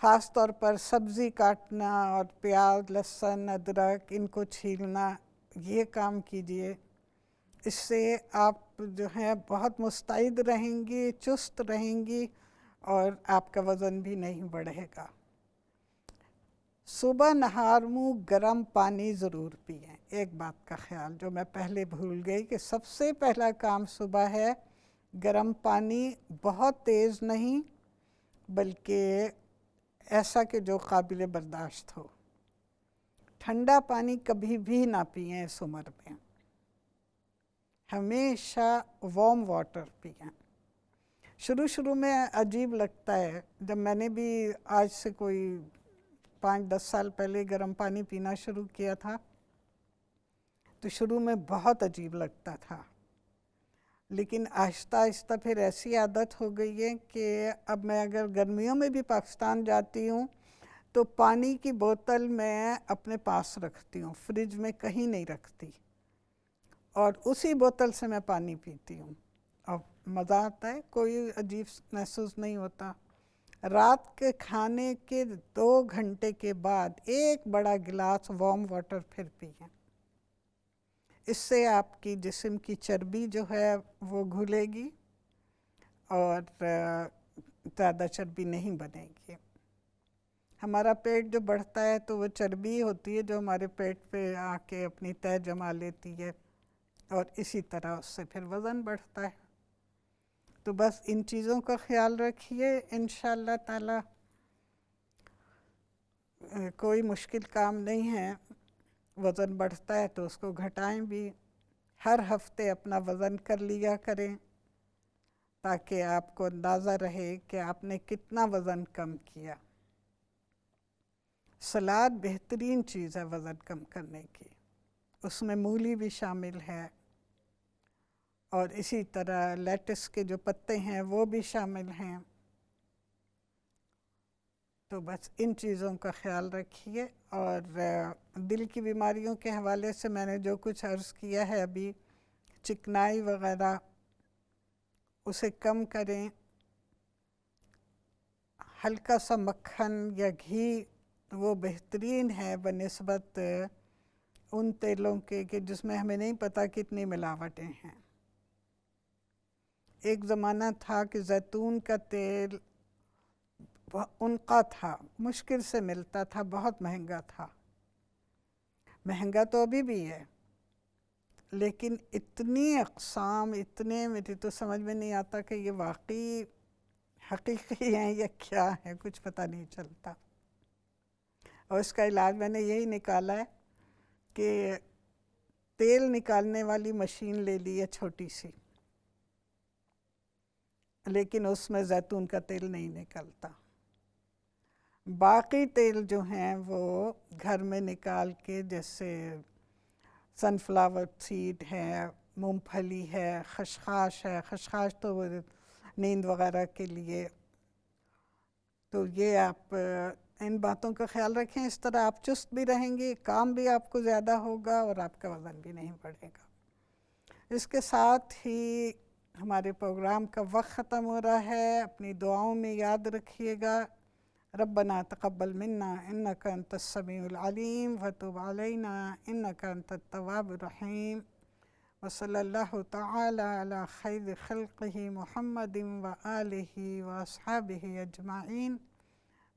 خاص طور پر سبزی کاٹنا اور پیاز، لہسن، ادرک ان کو چھیلنا، یہ کام کیجیے. اس سے آپ جو ہے بہت مستعد رہیں گی، چست رہیں گی، اور آپ کا وزن بھی نہیں بڑھے گا. صبح نہار منہ گرم پانی ضرور پئیں. ایک بات کا خیال جو میں پہلے بھول گئی کہ سب سے پہلا کام صبح ہے گرم پانی، بہت تیز نہیں بلکہ ایسا کہ جو قابل برداشت ہو. ٹھنڈا پانی کبھی بھی نہ پئیں اس عمر میں. ہمیشہ وارم واٹر پئیں. شروع میں عجیب لگتا ہے، جب میں نے بھی آج سے کوئی 5-10 سال پہلے گرم پانی پینا شروع کیا تھا تو شروع میں بہت عجیب لگتا تھا، لیکن آہستہ آہستہ پھر ایسی عادت ہو گئی ہے کہ اب میں اگر گرمیوں میں بھی پاکستان جاتی ہوں تو پانی کی بوتل میں اپنے پاس رکھتی ہوں، فریج میں کہیں نہیں رکھتی، اور اسی بوتل سے میں پانی پیتی ہوں، اور مزہ آتا ہے، کوئی عجیب محسوس نہیں ہوتا. رات کے کھانے کے 2 گھنٹے کے بعد ایک بڑا گلاس وارم واٹر پھر پئیں. اس سے آپ کی جسم کی چربی جو ہے وہ گھلے گی اور زیادہ چربی نہیں بنے گی. ہمارا پیٹ جو بڑھتا ہے تو وہ چربی ہوتی ہے جو ہمارے پیٹ پہ آ کے اپنی تہہ جما لیتی ہے، اور اسی طرح اس سے پھر وزن بڑھتا ہے. تو بس ان چیزوں کا خیال رکھیے، انشاءاللہ تعالی کوئی مشکل کام نہیں ہے. وزن بڑھتا ہے تو اس کو گھٹائیں بھی. ہر ہفتے اپنا وزن کر لیا کریں تاکہ آپ کو اندازہ رہے کہ آپ نے کتنا وزن کم کیا. سلاد بہترین چیز ہے وزن کم کرنے کی، اس میں مولی بھی شامل ہے، اور اسی طرح لیٹس کے جو پتے ہیں وہ بھی شامل ہیں. تو بس ان چیزوں کا خیال رکھیے. اور دل کی بیماریوں کے حوالے سے میں نے جو کچھ عرض کیا ہے ابھی، چکنائی وغیرہ اسے کم کریں. ہلکا سا مکھن یا گھی وہ بہترین ہے بنسبت ان تیلوں کے کہ جس میں ہمیں نہیں پتہ کتنی ملاوٹیں ہیں. ایک زمانہ تھا کہ زیتون کا تیل ان کا تھا، مشکل سے ملتا تھا، بہت مہنگا تھا. مہنگا تو ابھی بھی ہے، لیکن اتنی اقسام، اتنے میری تو سمجھ میں نہیں آتا کہ یہ واقعی حقیقی ہیں یا کیا ہے، کچھ پتہ نہیں چلتا. اور اس کا علاج میں نے یہی نکالا ہے کہ تیل نکالنے والی مشین لے لی ہے چھوٹی سی، لیکن اس میں زیتون کا تیل نہیں نکلتا. باقی تیل جو ہیں وہ گھر میں نکال کے، جیسے سن فلاور سیڈ ہے، مونگ پھلی ہے، خشخاش ہے. خشخاش تو نیند وغیرہ کے لیے. تو یہ آپ ان باتوں کا خیال رکھیں، اس طرح آپ چست بھی رہیں گے، کام بھی آپ کو زیادہ ہوگا اور آپ کا وزن بھی نہیں بڑھے گا. اس کے ساتھ ہی ہمارے پروگرام کا وقت ختم ہو رہا ہے. اپنی دعاؤں میں یاد رکھیے گا، ربنا تقبل منا انک انت السمیع العلیم وتب علینا انک انت التواب الرحیم. وصلی اللہ تعالی علی خیر خلقہ محمد وآلہ واصحابہ اجمعین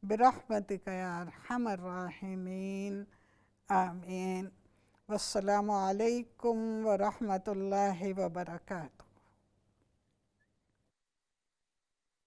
برحمتک یا ارحم الراحمین، آمین. والسلام علیکم ورحمۃ اللہ وبرکاتہ.